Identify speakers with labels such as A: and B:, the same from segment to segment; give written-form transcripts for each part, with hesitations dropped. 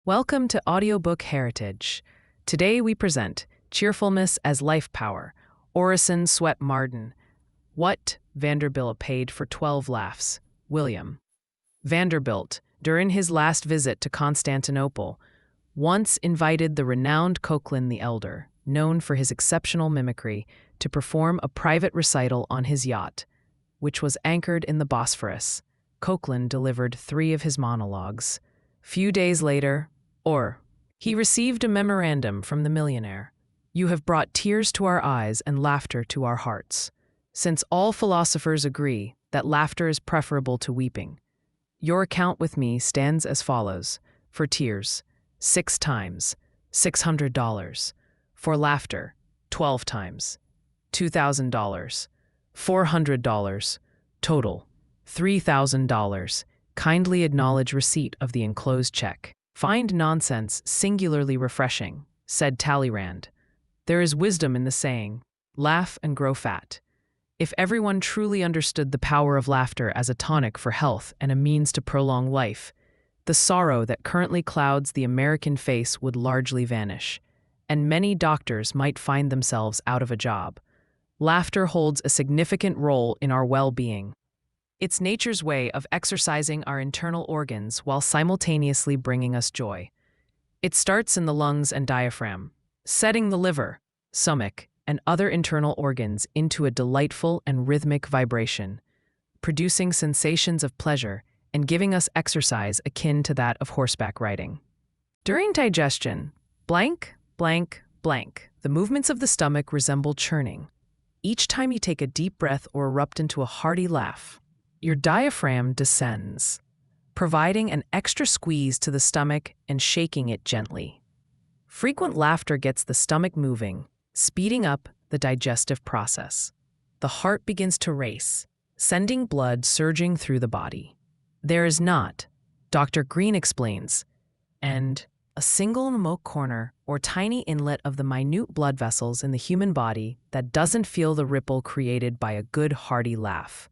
A: Welcome to AudioBook Heritage. Today we present Cheerfulness as Life Power, Orison Swett Marden. What Vanderbilt paid for 12 laughs. William Vanderbilt, during his last visit to Constantinople, once invited the renowned Coquelin the Elder, known for his exceptional mimicry, to perform a private recital on his yacht, which was anchored in the Bosphorus. Coquelin delivered 3 of his monologues. Few days later, he received a memorandum from the millionaire. "You have brought tears to our eyes and laughter to our hearts. Since all philosophers agree that laughter is preferable to weeping, your account with me stands as follows. For tears, 6 times, $600. For laughter, 12 times, $2,000. $400. Total, $3,000. Kindly acknowledge receipt of the enclosed check." "Find nonsense singularly refreshing," said Talleyrand. "There is wisdom in the saying, 'Laugh and grow fat.'" If everyone truly understood the power of laughter as a tonic for health and a means to prolong life, the sorrow that currently clouds the American face would largely vanish, and many doctors might find themselves out of a job. Laughter holds a significant role in our well-being. It's nature's way of exercising our internal organs while simultaneously bringing us joy. It starts in the lungs and diaphragm, setting the liver, stomach, and other internal organs into a delightful and rhythmic vibration, producing sensations of pleasure and giving us exercise akin to that of horseback riding. During digestion, blank, blank, blank, the movements of the stomach resemble churning. Each time you take a deep breath or erupt into a hearty laugh, your diaphragm descends, providing an extra squeeze to the stomach and shaking it gently. Frequent laughter gets the stomach moving, speeding up the digestive process. The heart begins to race, sending blood surging through the body. There is not, Dr. Green explains, and a single remote corner or tiny inlet of the minute blood vessels in the human body that doesn't feel the ripple created by a good hearty laugh.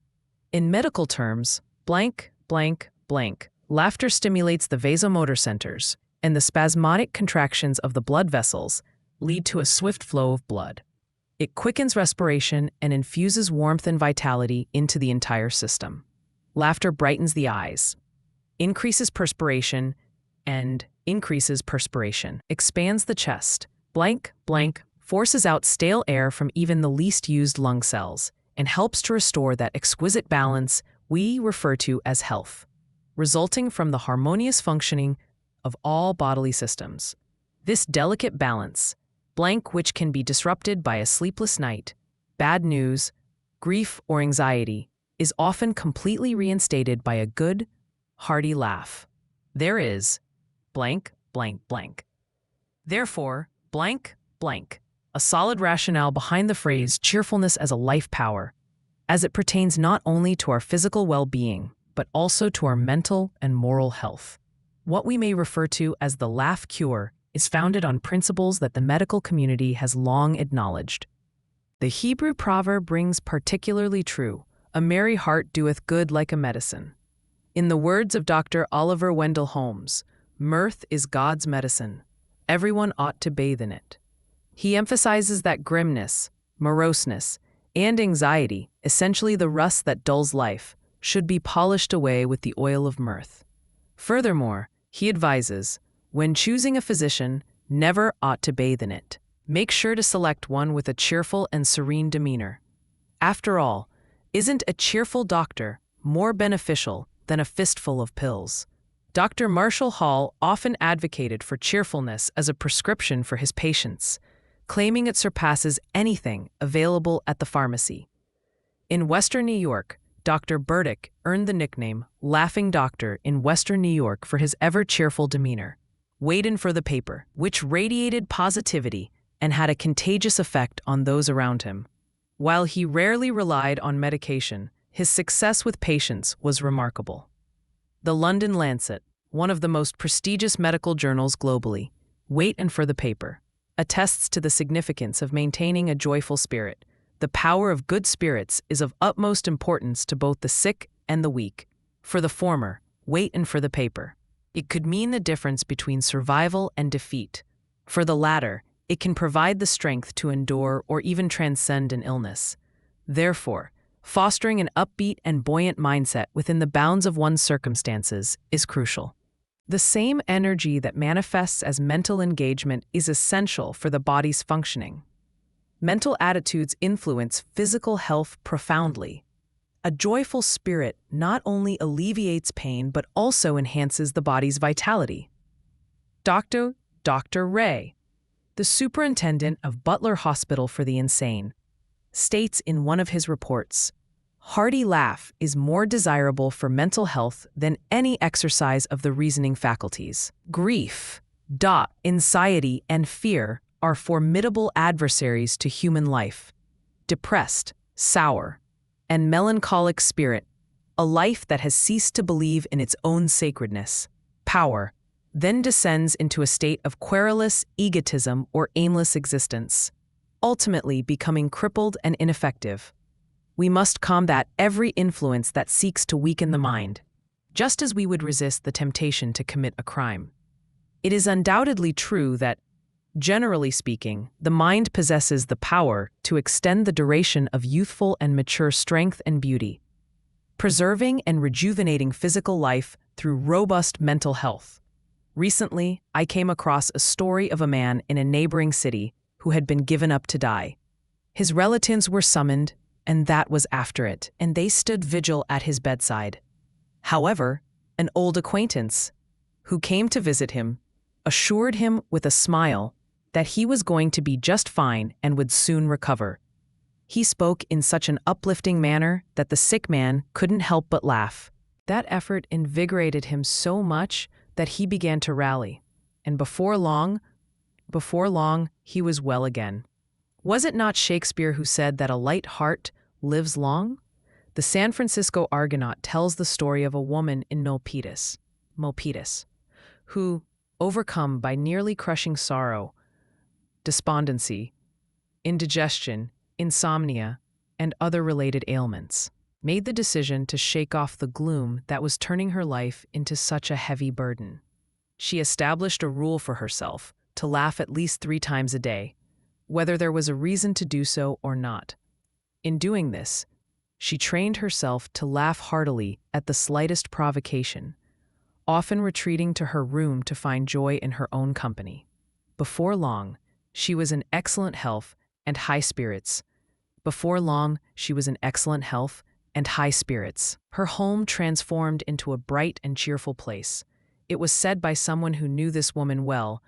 A: In medical terms, blank, blank, blank, laughter stimulates the vasomotor centers, and the spasmodic contractions of the blood vessels lead to a swift flow of blood. It quickens respiration and infuses warmth and vitality into the entire system. Laughter brightens the eyes, increases perspiration, expands the chest, blank, blank, forces out stale air from even the least used lung cells, and helps to restore that exquisite balance we refer to as health, resulting from the harmonious functioning of all bodily systems. This delicate balance, blank, which can be disrupted by a sleepless night, bad news, grief, or anxiety, is often completely reinstated by a good, hearty laugh. There is blank, blank, blank. Therefore, blank, blank, a solid rationale behind the phrase cheerfulness as a life power, as it pertains not only to our physical well-being, but also to our mental and moral health. What we may refer to as the laugh cure is founded on principles that the medical community has long acknowledged. The Hebrew proverb rings particularly true, "A merry heart doeth good like a medicine." In the words of Dr. Oliver Wendell Holmes, mirth is God's medicine. Everyone ought to bathe in it. He emphasizes that grimness, moroseness, and anxiety, essentially the rust that dulls life, should be polished away with the oil of mirth. Furthermore, he advises, when choosing a physician, never ought to bathe in it. Make sure to select one with a cheerful and serene demeanor. After all, isn't a cheerful doctor more beneficial than a fistful of pills? Dr. Marshall Hall often advocated for cheerfulness as a prescription for his patients, claiming it surpasses anything available at the pharmacy. In Western New York, Dr. Burdick earned the nickname Laughing Doctor in Western New York for his ever-cheerful demeanor. Waitin' for the paper, which radiated positivity and had a contagious effect on those around him. While he rarely relied on medication, his success with patients was remarkable. The London Lancet, one of the most prestigious medical journals globally, waitin' for the paper, attests to the significance of maintaining a joyful spirit. The power of good spirits is of utmost importance to both the sick and the weak. For the former, waitin' for the paper. It could mean the difference between survival and defeat. For the latter, it can provide the strength to endure or even transcend an illness. Therefore, fostering an upbeat and buoyant mindset within the bounds of one's circumstances is crucial. The same energy that manifests as mental engagement is essential for the body's functioning. Mental attitudes influence physical health profoundly. A joyful spirit not only alleviates pain but also enhances the body's vitality. Dr. Ray, the superintendent of Butler Hospital for the Insane, states in one of his reports, "Hearty laugh is more desirable for mental health than any exercise of the reasoning faculties. Grief, anxiety, and fear are formidable adversaries to human life. Depressed, sour, and melancholic spirit, a life that has ceased to believe in its own sacredness, power, then descends into a state of querulous egotism or aimless existence, ultimately becoming crippled and ineffective. We must combat every influence that seeks to weaken the mind, just as we would resist the temptation to commit a crime. It is undoubtedly true that, generally speaking, the mind possesses the power to extend the duration of youthful and mature strength and beauty, preserving and rejuvenating physical life through robust mental health. Recently, I came across a story of a man in a neighboring city who had been given up to die. His relatives were summoned, and that was after it, and they stood vigil at his bedside. However, an old acquaintance, who came to visit him, assured him with a smile that he was going to be just fine and would soon recover. He spoke in such an uplifting manner that the sick man couldn't help but laugh. That effort invigorated him so much that he began to rally, and before long, he was well again. Was it not Shakespeare who said that a light heart lives long? The San Francisco Argonaut tells the story of a woman in Milpitas, who, overcome by nearly crushing sorrow, despondency, indigestion, insomnia, and other related ailments, made the decision to shake off the gloom that was turning her life into such a heavy burden. She established a rule for herself to laugh at least 3 times a day, whether there was a reason to do so or not. In doing this, she trained herself to laugh heartily at the slightest provocation, often retreating to her room to find joy in her own company. Before long, she was in excellent health and high spirits. Her home transformed into a bright and cheerful place. It was said by someone who knew this woman well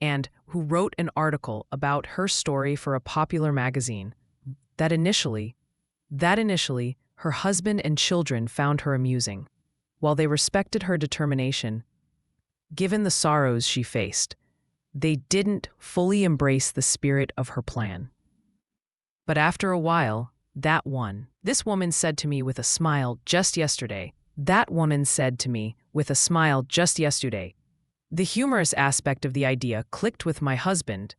A: and who wrote an article about her story for a popular magazine that initially her husband and children found her amusing. While they respected her determination, given the sorrows she faced, they didn't fully embrace the spirit of her plan. But after a while, this woman said to me with a smile just yesterday. The humorous aspect of the idea clicked with my husband.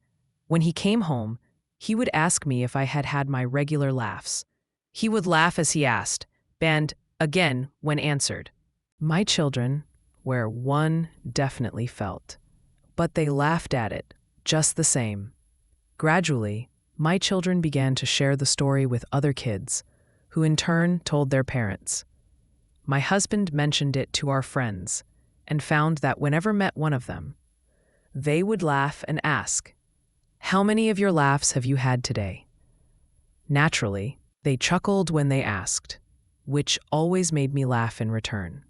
A: When he came home, he would ask me if I had had my regular laughs. He would laugh as he asked, and again when answered. My children were one definitely felt, but they laughed at it just the same. Gradually, my children began to share the story with other kids, who in turn told their parents. My husband mentioned it to our friends, and found that whenever met one of them, they would laugh and ask, "How many of your laughs have you had today?" Naturally, they chuckled when they asked, which always made me laugh in return.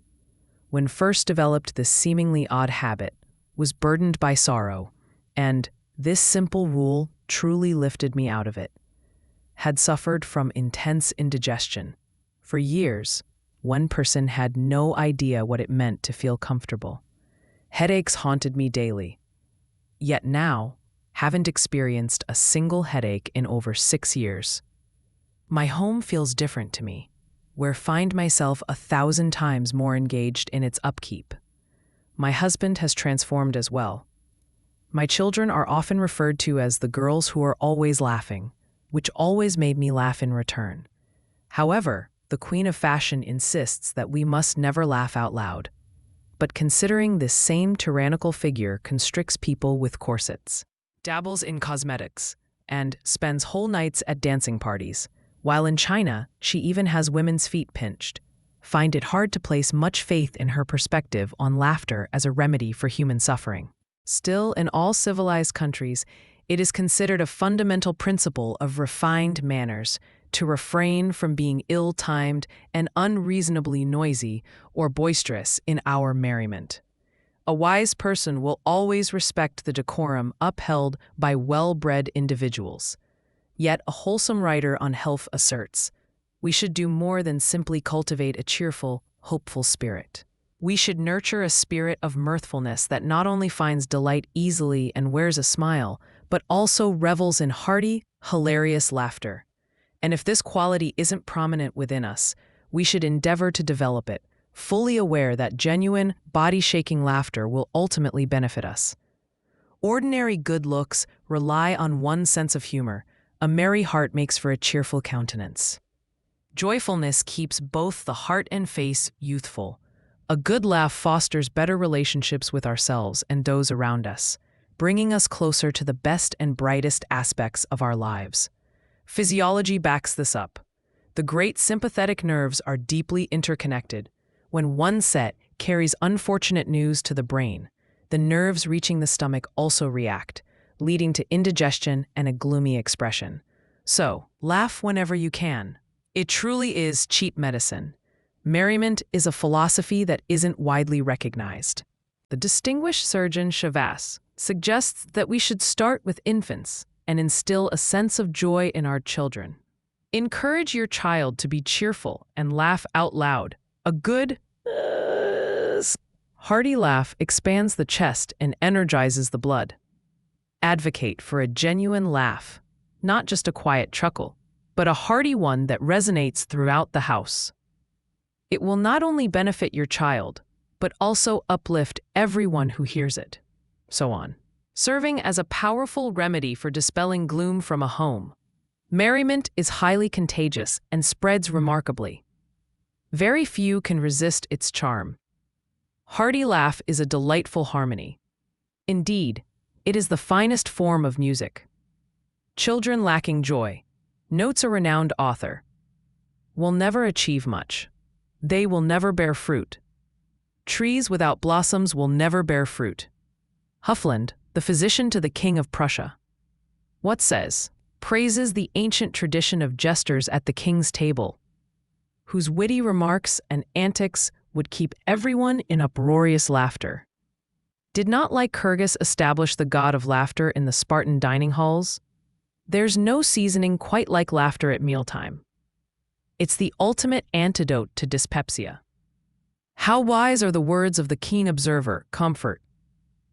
A: When first developed, this seemingly odd habit was burdened by sorrow, and this simple rule truly lifted me out of it. Had suffered from intense indigestion. For years, one person had no idea what it meant to feel comfortable. Headaches haunted me daily. Yet now, haven't experienced a single headache in over 6 years. My home feels different to me, where find myself 1,000 times more engaged in its upkeep. My husband has transformed as well. My children are often referred to as the girls who are always laughing, which always made me laugh in return. However, the Queen of Fashion insists that we must never laugh out loud. but considering this same tyrannical figure constricts people with corsets, dabbles in cosmetics, and spends whole nights at dancing parties, while in China, she even has women's feet pinched, find it hard to place much faith in her perspective on laughter as a remedy for human suffering. Still, in all civilized countries, it is considered a fundamental principle of refined manners to refrain from being ill-timed and unreasonably noisy or boisterous in our merriment. A wise person will always respect the decorum upheld by well-bred individuals. Yet a wholesome writer on health asserts, we should do more than simply cultivate a cheerful, hopeful spirit. We should nurture a spirit of mirthfulness that not only finds delight easily and wears a smile, but also revels in hearty, hilarious laughter. And if this quality isn't prominent within us, we should endeavor to develop it, fully aware that genuine, body-shaking laughter will ultimately benefit us. Ordinary good looks rely on one sense of humor. A merry heart makes for a cheerful countenance. Joyfulness keeps both the heart and face youthful. A good laugh fosters better relationships with ourselves and those around us, bringing us closer to the best and brightest aspects of our lives. Physiology backs this up. The great sympathetic nerves are deeply interconnected. When one set carries unfortunate news to the brain, the nerves reaching the stomach also react, leading to indigestion and a gloomy expression. So, laugh whenever you can. It truly is cheap medicine. Merriment is a philosophy that isn't widely recognized. The distinguished surgeon Chavas suggests that we should start with infants and instill a sense of joy in our children. Encourage your child to be cheerful and laugh out loud. A good, hearty laugh expands the chest and energizes the blood. Advocate for a genuine laugh, not just a quiet chuckle, but a hearty one that resonates throughout the house. It will not only benefit your child, but also uplift everyone who hears it. So on. Serving as a powerful remedy for dispelling gloom from a home. Merriment is highly contagious and spreads remarkably. Very few can resist its charm. Hearty laugh is a delightful harmony. Indeed, it is the finest form of music. Children lacking joy, notes a renowned author, will never achieve much. They will never bear fruit. Trees without blossoms will never bear fruit. Huffland, the physician to the King of Prussia, what says? Praises the ancient tradition of jesters at the king's table, whose witty remarks and antics would keep everyone in uproarious laughter. Did not Lycurgus establish the god of laughter in the Spartan dining halls? There's no seasoning quite like laughter at mealtime. It's the ultimate antidote to dyspepsia. How wise are the words of the keen observer, Comfort.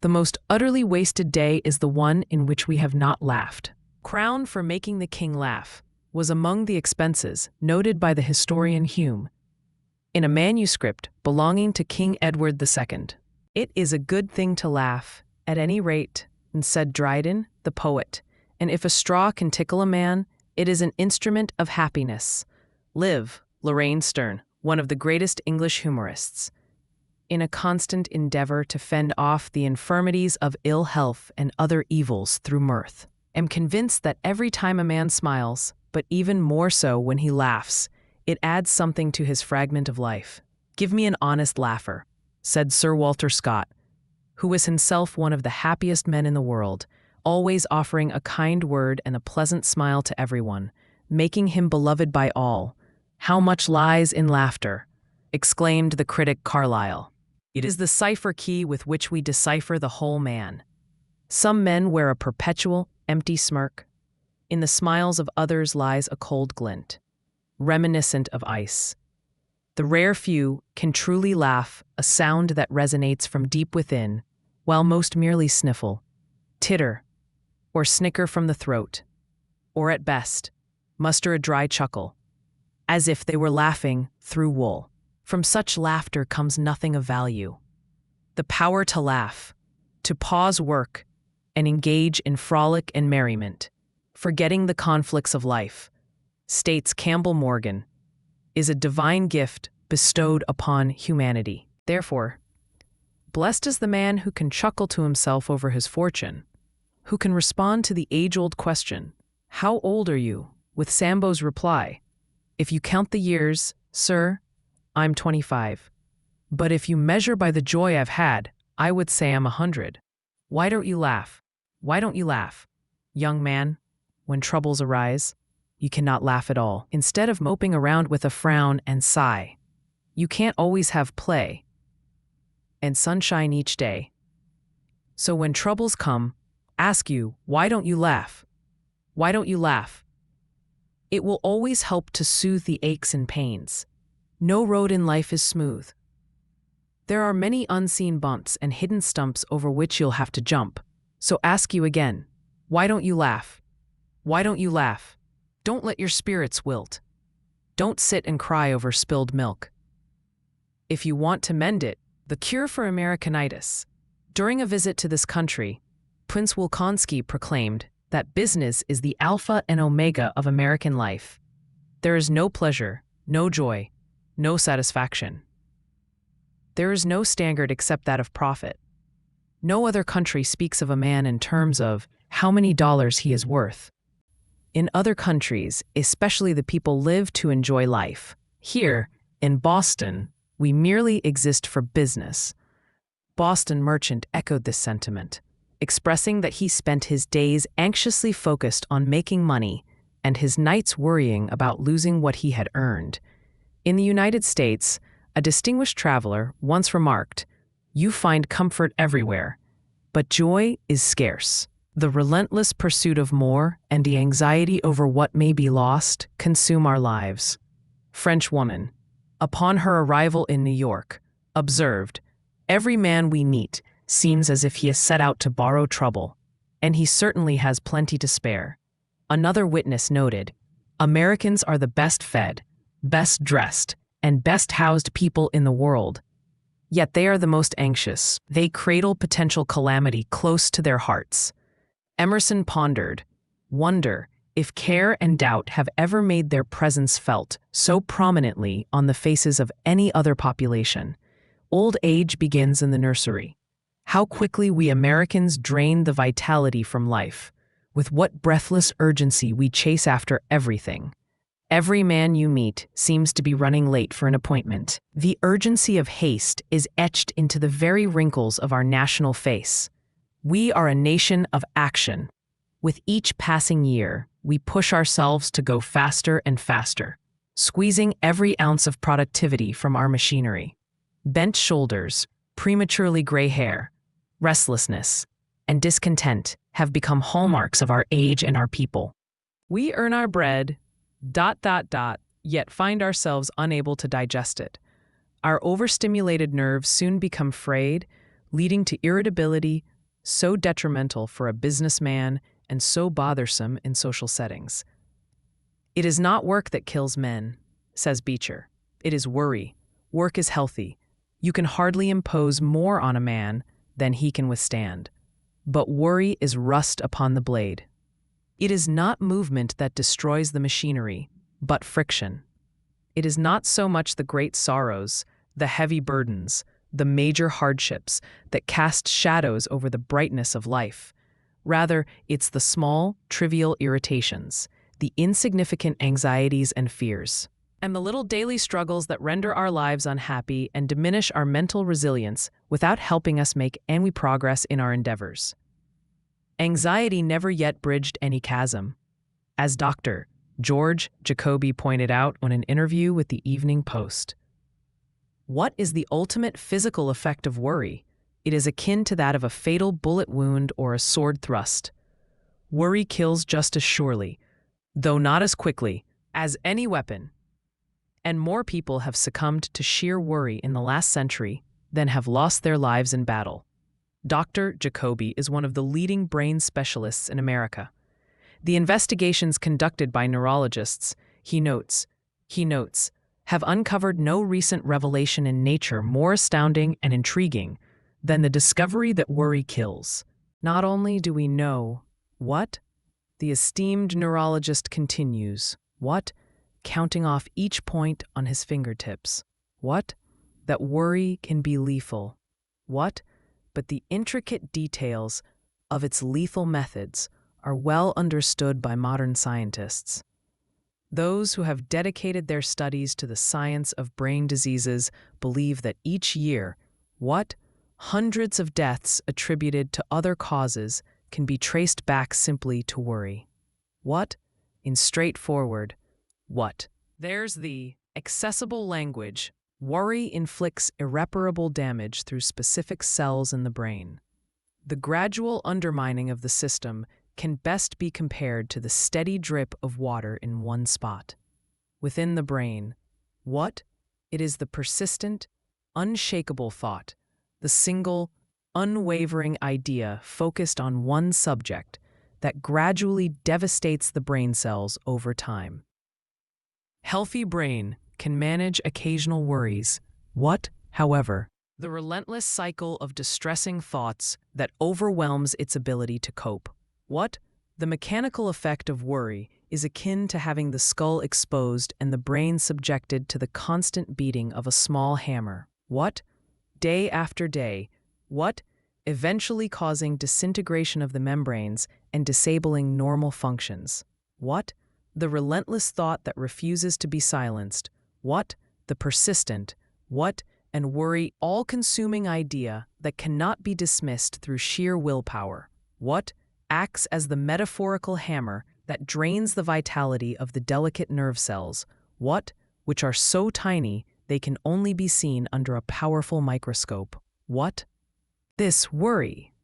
A: The most utterly wasted day is the one in which we have not laughed. Crown for making the king laugh was among the expenses noted by the historian Hume in a manuscript belonging to King Edward II. It is a good thing to laugh, at any rate, said Dryden, the poet, and if a straw can tickle a man, it is an instrument of happiness. Live, Lorraine Sterne, one of the greatest English humorists, in a constant endeavor to fend off the infirmities of ill health and other evils through mirth. Am convinced that every time a man smiles, but even more so when he laughs, it adds something to his fragment of life. Give me an honest laugher, said Sir Walter Scott, who was himself one of the happiest men in the world, always offering a kind word and a pleasant smile to everyone, making him beloved by all. How much lies in laughter, exclaimed the critic Carlyle. It is the cipher key with which we decipher the whole man. Some men wear a perpetual, empty smirk. In the smiles of others lies a cold glint, reminiscent of ice. The rare few can truly laugh, a sound that resonates from deep within, while most merely sniffle, titter, or snicker from the throat, or at best, muster a dry chuckle, as if they were laughing through wool. From such laughter comes nothing of value. The power to laugh, to pause work, and engage in frolic and merriment, forgetting the conflicts of life, states Campbell Morgan, is a divine gift bestowed upon humanity. Therefore, Blessed is the man who can chuckle to himself over his fortune, who can respond to the age-old question, "How old are you?" with Sambo's reply, "If you count the years, sir, I'm 25. But if you measure by the joy I've had, I would say I'm 100. Why don't you laugh? Why don't you laugh? Young man, when troubles arise, you cannot laugh at all. Instead of moping around with a frown and sigh, you can't always have play and sunshine each day. So when troubles come, ask you, why don't you laugh? Why don't you laugh? It will always help to soothe the aches and pains. No road in life is smooth. There are many unseen bumps and hidden stumps over which you'll have to jump. So ask you again, why don't you laugh? Why don't you laugh? Don't let your spirits wilt. Don't sit and cry over spilled milk. If you want to mend it, the cure for Americanitis. During a visit to this country, Prince Wolkonsky proclaimed that business is the alpha and omega of American life. There is no pleasure, no joy, no satisfaction. There is no standard except that of profit. No other country speaks of a man in terms of how many dollars he is worth. In other countries, especially the people live to enjoy life. Here, in Boston, we merely exist for business. Boston merchant echoed this sentiment, expressing that he spent his days anxiously focused on making money and his nights worrying about losing what he had earned. In the United States, a distinguished traveler once remarked, "You find comfort everywhere, but joy is scarce." The relentless pursuit of more and the anxiety over what may be lost consume our lives. French woman, upon her arrival in New York, observed, "Every man we meet seems as if he has set out to borrow trouble, and he certainly has plenty to spare." Another witness noted, "Americans are the best fed, best dressed, and best housed people in the world. Yet they are the most anxious. They cradle potential calamity close to their hearts." Emerson pondered, "Wonder if care and doubt have ever made their presence felt so prominently on the faces of any other population. Old age begins in the nursery. How quickly we Americans drain the vitality from life. With what breathless urgency we chase after everything. Every man you meet seems to be running late for an appointment. The urgency of haste is etched into the very wrinkles of our national face. We are a nation of action. With each passing year, we push ourselves to go faster and faster, squeezing every ounce of productivity from our machinery. Bent shoulders, prematurely gray hair, restlessness, and discontent have become hallmarks of our age and our people. We earn our bread, yet find ourselves unable to digest it. Our overstimulated nerves soon become frayed, leading to irritability, so detrimental for a businessman and so bothersome in social settings. "It is not work that kills men," says Beecher. "It is worry. Work is healthy. You can hardly impose more on a man than he can withstand. But worry is rust upon the blade. It is not movement that destroys the machinery, but friction. It is not so much the great sorrows, the heavy burdens, the major hardships that cast shadows over the brightness of life. Rather, it's the small, trivial irritations, the insignificant anxieties and fears, and the little daily struggles that render our lives unhappy and diminish our mental resilience without helping us make any progress in our endeavors. Anxiety never yet bridged any chasm, as Dr. George Jacobi pointed out on an interview with the Evening Post. What is the ultimate physical effect of worry? It is akin to that of a fatal bullet wound or a sword thrust. Worry kills just as surely, though not as quickly, as any weapon. And more people have succumbed to sheer worry in the last century than have lost their lives in battle. Dr. Jacobi is one of the leading brain specialists in America. The investigations conducted by neurologists, he notes, have uncovered no recent revelation in nature more astounding and intriguing than the discovery that worry kills. Not only do we know what, the esteemed neurologist continues, what, counting off each point on his fingertips, what, that worry can be lethal. What? But the intricate details of its lethal methods are well understood by modern scientists. Those who have dedicated their studies to the science of brain diseases believe that each year, what? Hundreds of deaths attributed to other causes can be traced back simply to worry. What? In straightforward, what? There's the accessible language. Worry inflicts irreparable damage through specific cells in the brain. The gradual undermining of the system can best be compared to the steady drip of water in one spot. Within the brain, what? It is the persistent, unshakable thought, the single, unwavering idea focused on one subject that gradually devastates the brain cells over time. Healthy brain can manage occasional worries. What, however? The relentless cycle of distressing thoughts that overwhelms its ability to cope. What? The mechanical effect of worry is akin to having the skull exposed and the brain subjected to the constant beating of a small hammer. What? Day after day. What? Eventually causing disintegration of the membranes and disabling normal functions. What? The relentless thought that refuses to be silenced. What? The persistent, what? And worry all-consuming idea that cannot be dismissed through sheer willpower. What? Acts as the metaphorical hammer that drains the vitality of the delicate nerve cells. What? Which are so tiny they can only be seen under a powerful microscope. What? This worry,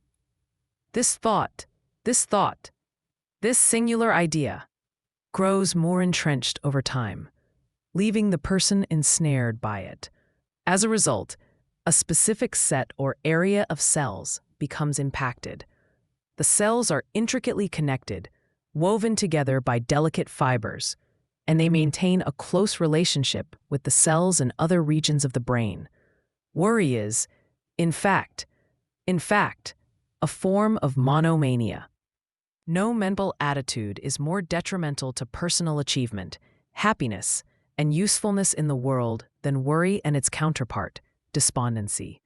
A: this thought, this singular idea grows more entrenched over time, leaving the person ensnared by it. As a result, a specific set or area of cells becomes impacted. The cells are intricately connected, woven together by delicate fibers, and they maintain a close relationship with the cells and other regions of the brain. Worry is, in fact, a form of monomania. No mental attitude is more detrimental to personal achievement, happiness, and usefulness in the world than worry and its counterpart, despondency.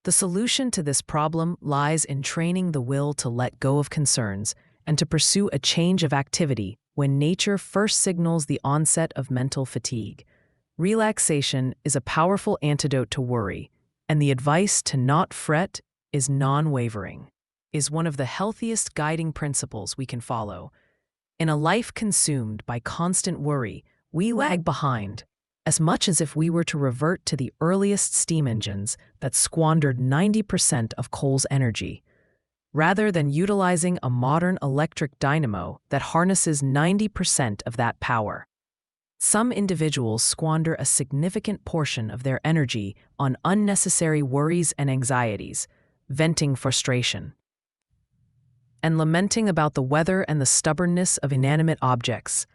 A: The solution to this problem lies in training the will to let go of concerns and to pursue a change of activity when nature first signals the onset of mental fatigue. Relaxation is a powerful antidote to worry, and the advice to not fret is non-wavering, is one of the healthiest guiding principles we can follow. In a life consumed by constant worry, we lag behind, as much as if we were to revert to the earliest steam engines that squandered 90% of coal's energy, rather than utilizing a modern electric dynamo that harnesses 90% of that power. Some individuals squander a significant portion of their energy on unnecessary worries and anxieties, venting frustration and lamenting about the weather and the stubbornness of inanimate objects.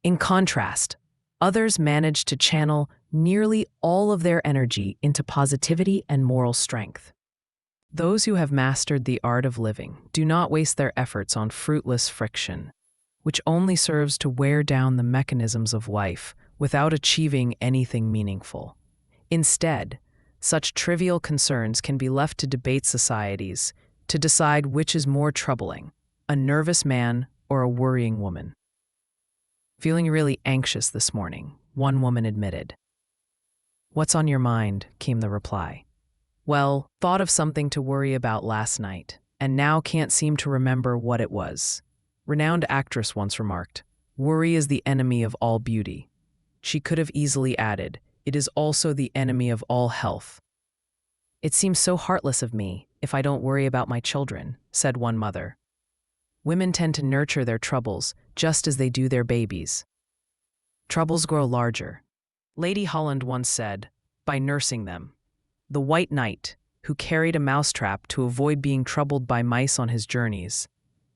A: In contrast, others manage to channel nearly all of their energy into positivity and moral strength. Those who have mastered the art of living do not waste their efforts on fruitless friction, which only serves to wear down the mechanisms of life without achieving anything meaningful. Instead, such trivial concerns can be left to debate societies to decide which is more troubling, a nervous man or a worrying woman. Feeling really anxious this morning, one woman admitted. "What's on your mind?" came the reply. "Well, thought of something to worry about last night, and now can't seem to remember what it was." Renowned actress once remarked, "Worry is the enemy of all beauty." She could have easily added, "It is also the enemy of all health." "It seems so heartless of me if I don't worry about my children," said one mother. "Women tend to nurture their troubles just as they do their babies. Troubles grow larger." Lady Holland once said, "By nursing them." The White Knight, who carried a mousetrap to avoid being troubled by mice on his journeys,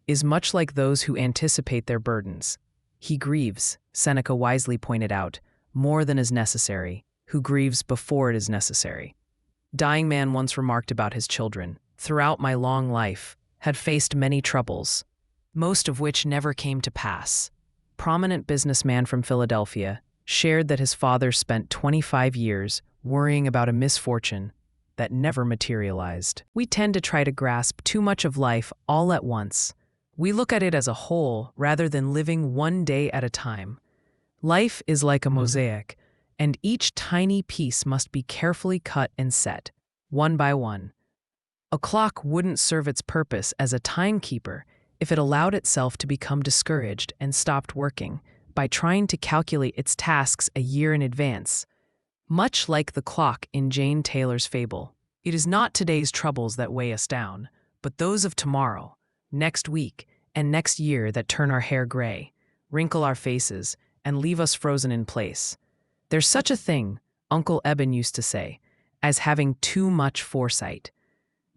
A: is much like those who anticipate their burdens. He grieves, Seneca wisely pointed out, more than is necessary, who grieves before it is necessary. Dying man once remarked about his children, "Throughout my long life, had faced many troubles, most of which never came to pass." Prominent businessman from Philadelphia shared that his father spent 25 years worrying about a misfortune that never materialized. We tend to try to grasp too much of life all at once. We look at it as a whole rather than living one day at a time. Life is like a mosaic, and each tiny piece must be carefully cut and set, one by one. A clock wouldn't serve its purpose as a timekeeper if it allowed itself to become discouraged and stopped working by trying to calculate its tasks a year in advance. Much like the clock in Jane Taylor's fable, it is not today's troubles that weigh us down, but those of tomorrow, next week, and next year that turn our hair gray, wrinkle our faces, and leave us frozen in place. There's such a thing, Uncle Eben used to say, as having too much foresight.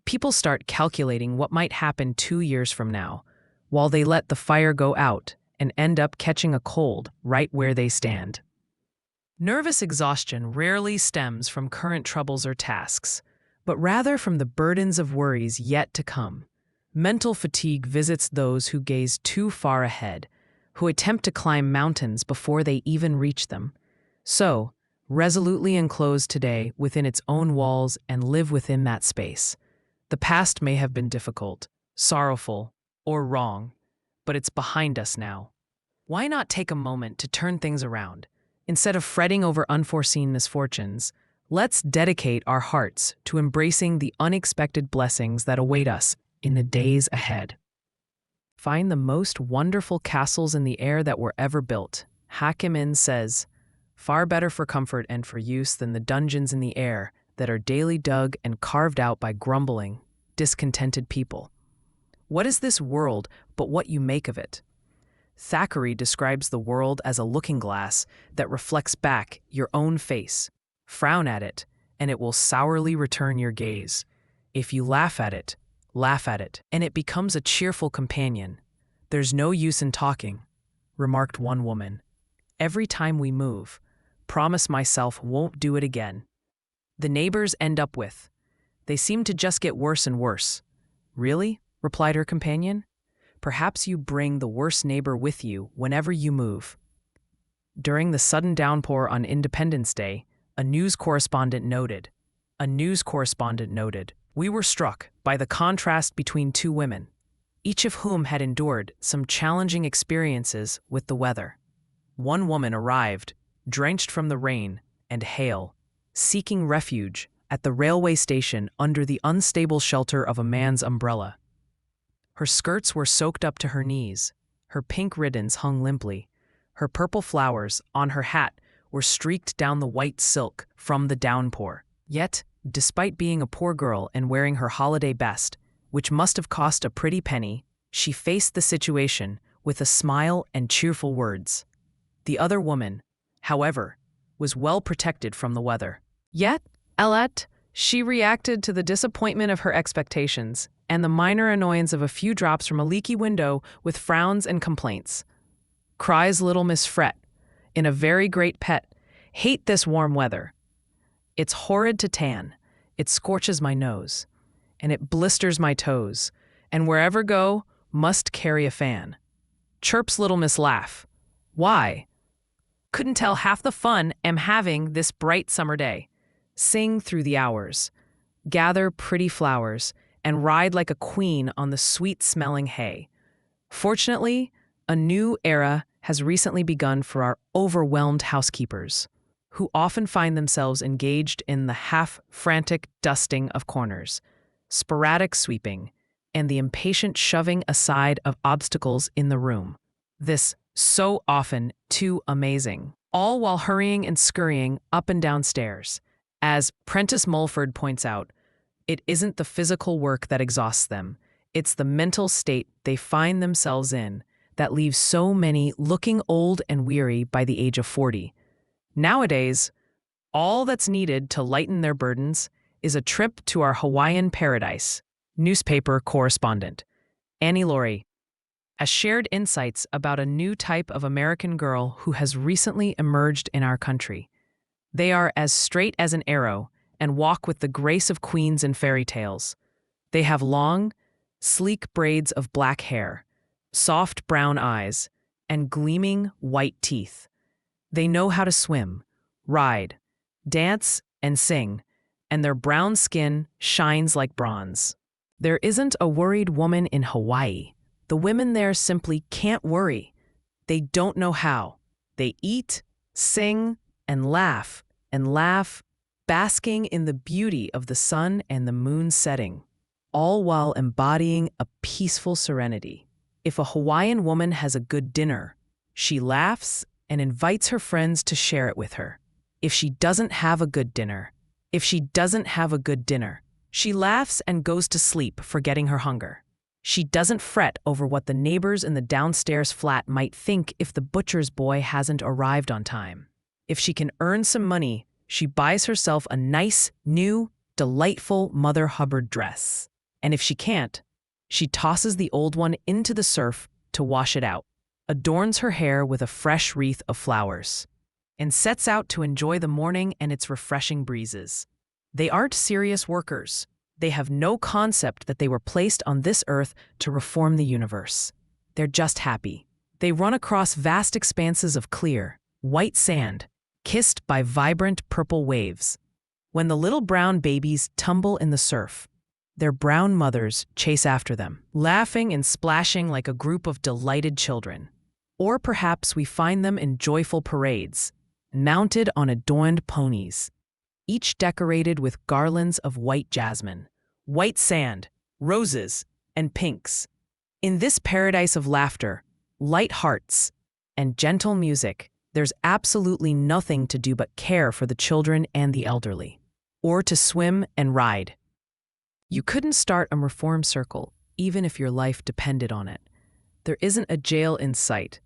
A: People start calculating what might happen 2 years from now, while they let the fire go out and end up catching a cold right where they stand. Nervous exhaustion rarely stems from current troubles or tasks, but rather from the burdens of worries yet to come. Mental fatigue visits those who gaze too far ahead, who attempt to climb mountains before they even reach them. So, resolutely enclose today within its own walls and live within that space. The past may have been difficult, sorrowful, or wrong, but it's behind us now. Why not take a moment to turn things around? Instead of fretting over unforeseen misfortunes, let's dedicate our hearts to embracing the unexpected blessings that await us in the days ahead. Find the most wonderful castles in the air that were ever built. Hakimin says, far better for comfort and for use than the dungeons in the air that are daily dug and carved out by grumbling, discontented people. What is this world but what you make of it? Thackeray describes the world as a looking glass that reflects back your own face. Frown at it, and it will sourly return your gaze. If you laugh at it, and it becomes a cheerful companion. There's no use in talking, remarked one woman. Every time we move, promise myself won't do it again. The neighbors end up with, they seem to just get worse and worse. Really? Replied her companion. Perhaps you bring the worst neighbor with you whenever you move. During the sudden downpour on Independence Day, a news correspondent noted, we were struck by the contrast between two women, each of whom had endured some challenging experiences with the weather. One woman arrived, drenched from the rain and hail, seeking refuge at the railway station under the unstable shelter of a man's umbrella. Her skirts were soaked up to her knees, her pink ribbons hung limply, her purple flowers on her hat were streaked down the white silk from the downpour. Yet, despite being a poor girl and wearing her holiday best, which must have cost a pretty penny, she faced the situation with a smile and cheerful words. The other woman, however, was well protected from the weather. Yet, she reacted to the disappointment of her expectations and the minor annoyance of a few drops from a leaky window with frowns and complaints. Cries little Miss Fret, in a very great pet, hate this warm weather. It's horrid to tan, it scorches my nose, and it blisters my toes, and wherever go, must carry a fan. Chirps little Miss Laugh. Why? Couldn't tell half the fun am having this bright summer day. Sing through the hours, gather pretty flowers, and ride like a queen on the sweet-smelling hay. Fortunately, a new era has recently begun for our overwhelmed housekeepers, who often find themselves engaged in the half-frantic dusting of corners, sporadic sweeping, and the impatient shoving aside of obstacles in the room. This so often too amazing, all while hurrying and scurrying up and down stairs. As Prentice Mulford points out, it isn't the physical work that exhausts them, it's the mental state they find themselves in that leaves so many looking old and weary by the age of 40. Nowadays, all that's needed to lighten their burdens is a trip to our Hawaiian paradise. Newspaper correspondent Annie Laurie has shared insights about a new type of American girl who has recently emerged in our country. They are as straight as an arrow and walk with the grace of queens in fairy tales. They have long, sleek braids of black hair, soft brown eyes, and gleaming white teeth. They know how to swim, ride, dance, and sing, and their brown skin shines like bronze. There isn't a worried woman in Hawaii. The women there simply can't worry. They don't know how. They eat, sing, and laugh, basking in the beauty of the sun and the moon setting, all while embodying a peaceful serenity. If a Hawaiian woman has a good dinner, she laughs and invites her friends to share it with her. If she doesn't have a good dinner, she laughs and goes to sleep, forgetting her hunger. She doesn't fret over what the neighbors in the downstairs flat might think if the butcher's boy hasn't arrived on time. If she can earn some money, she buys herself a nice, new, delightful Mother Hubbard dress. And if she can't, she tosses the old one into the surf to wash it out, adorns her hair with a fresh wreath of flowers, and sets out to enjoy the morning and its refreshing breezes. They aren't serious workers. They have no concept that they were placed on this earth to reform the universe. They're just happy. They run across vast expanses of clear, white sand, kissed by vibrant purple waves. When the little brown babies tumble in the surf, their brown mothers chase after them, laughing and splashing like a group of delighted children. Or perhaps we find them in joyful parades, mounted on adorned ponies, each decorated with garlands of white jasmine, white sand, roses, and pinks. In this paradise of laughter, light hearts, and gentle music, there's absolutely nothing to do but care for the children and the elderly, or to swim and ride. You couldn't start a reform circle, even if your life depended on it. There isn't a jail in sight,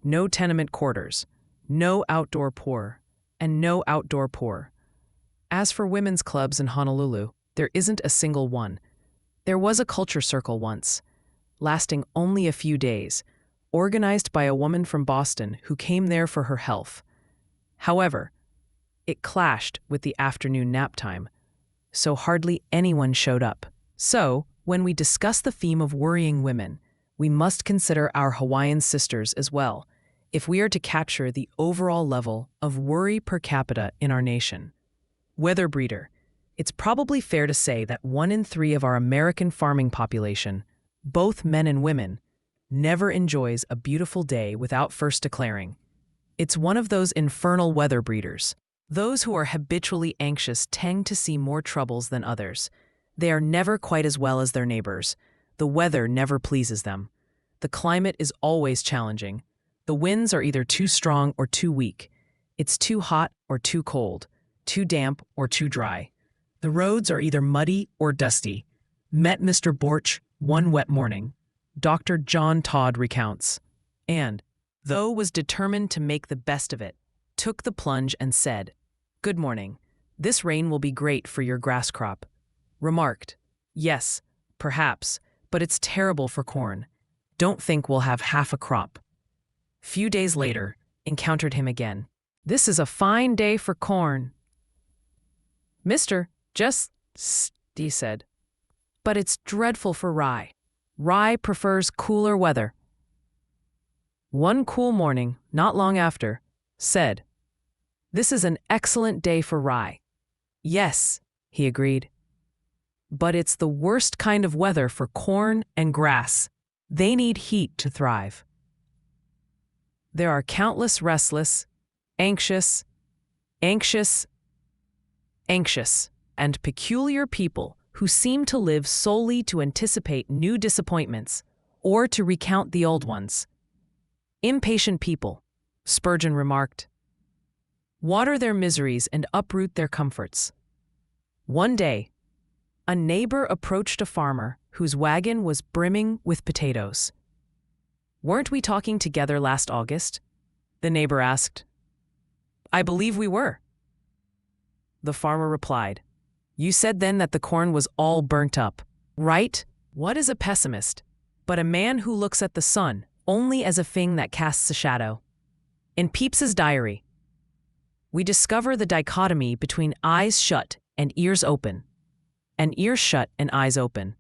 A: no tenement quarters, no outdoor poor, and no outdoor poor. As for women's clubs in Honolulu, there isn't a single one. There was a culture circle once, lasting only a few days, organized by a woman from Boston who came there for her health. However, it clashed with the afternoon nap time, so hardly anyone showed up. So, when we discuss the theme of worrying women, we must consider our Hawaiian sisters as well, if we are to capture the overall level of worry per capita in our nation. Weather breeder. It's probably fair to say that 1 in 3 of our American farming population, both men and women, never enjoys a beautiful day without first declaring, "It's one of those infernal weather breeders." Those who are habitually anxious tend to see more troubles than others. They are never quite as well as their neighbors. The weather never pleases them. The climate is always challenging. The winds are either too strong or too weak. It's too hot or too cold, too damp or too dry. The roads are either muddy or dusty. Met Mr. Borch one wet morning, Dr. John Todd recounts, and, though was determined to make the best of it, took the plunge and said, "Good morning. This rain will be great for your grass crop." Remarked, "Yes, perhaps, but it's terrible for corn. Don't think we'll have half a crop." Few days later, encountered him again. "This is a fine day for corn." "Mister, just he said. "But it's dreadful for rye. Rye prefers cooler weather." One cool morning, not long after, said, "This is an excellent day for rye." "Yes," he agreed. "But it's the worst kind of weather for corn and grass. They need heat to thrive." There are countless restless, anxious, and peculiar people who seem to live solely to anticipate new disappointments or to recount the old ones. Impatient people, Spurgeon remarked, water their miseries and uproot their comforts. One day, a neighbor approached a farmer whose wagon was brimming with potatoes. "Weren't we talking together last August?" the neighbor asked. "I believe we were." The farmer replied, "You said then that the corn was all burnt up, right? What is a pessimist but a man who looks at the sun only as a thing that casts a shadow?" In Pepys's diary, we discover the dichotomy between eyes shut and ears open, and ears shut and eyes open.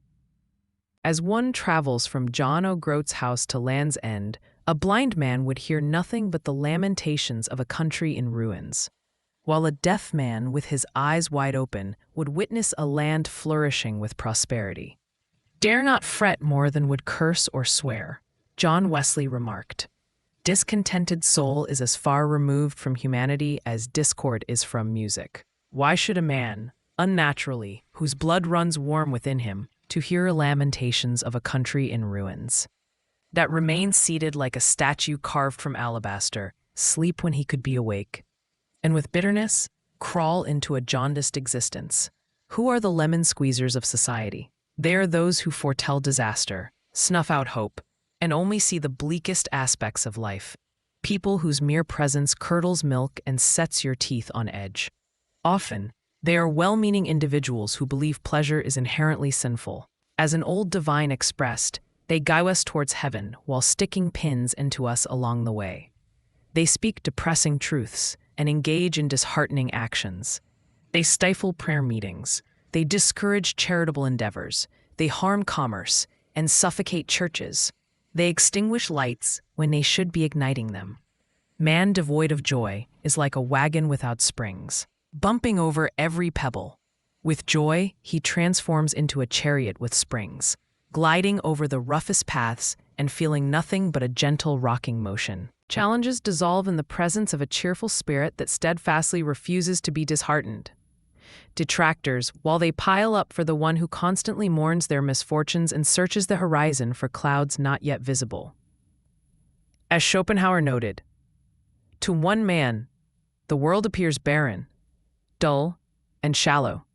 A: As one travels from John O'Groat's house to Land's End, a blind man would hear nothing but the lamentations of a country in ruins. while a deaf man with his eyes wide open would witness a land flourishing with prosperity. "Dare not fret more than would curse or swear," John Wesley remarked. "Discontented soul is as far removed from humanity as discord is from music. Why should a man, unnaturally, whose blood runs warm within him, to hear lamentations of a country in ruins, that remains seated like a statue carved from alabaster, sleep when he could be awake, and with bitterness crawl into a jaundiced existence? Who are the lemon squeezers of society? They are those who foretell disaster, snuff out hope, and only see the bleakest aspects of life. People whose mere presence curdles milk and sets your teeth on edge. Often, they are well-meaning individuals who believe pleasure is inherently sinful. As an old divine expressed, they guide us towards heaven while sticking pins into us along the way. They speak depressing truths and engage in disheartening actions. They stifle prayer meetings. They discourage charitable endeavors. They harm commerce and suffocate churches. They extinguish lights when they should be igniting them. Man devoid of joy is like a wagon without springs, bumping over every pebble. With joy, he transforms into a chariot with springs, gliding over the roughest paths and feeling nothing but a gentle rocking motion. Challenges dissolve in the presence of a cheerful spirit that steadfastly refuses to be disheartened. Detractors, while they pile up for the one who constantly mourns their misfortunes and searches the horizon for clouds not yet visible. As Schopenhauer noted, "To one man, the world appears barren, dull, and shallow.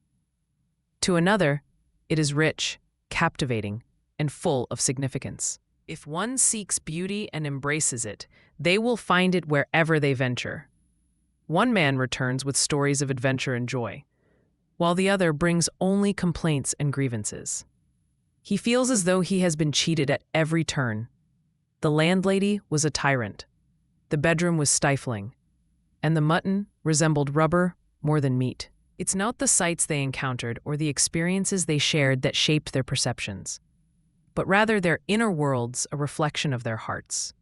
A: To another, it is rich, captivating, and full of significance. If one seeks beauty and embraces it, they will find it wherever they venture. One man returns with stories of adventure and joy, while the other brings only complaints and grievances. He feels as though he has been cheated at every turn. The landlady was a tyrant. The bedroom was stifling, and the mutton resembled rubber more than meat." It's not the sights they encountered or the experiences they shared that shaped their perceptions, but rather their inner worlds, a reflection of their hearts.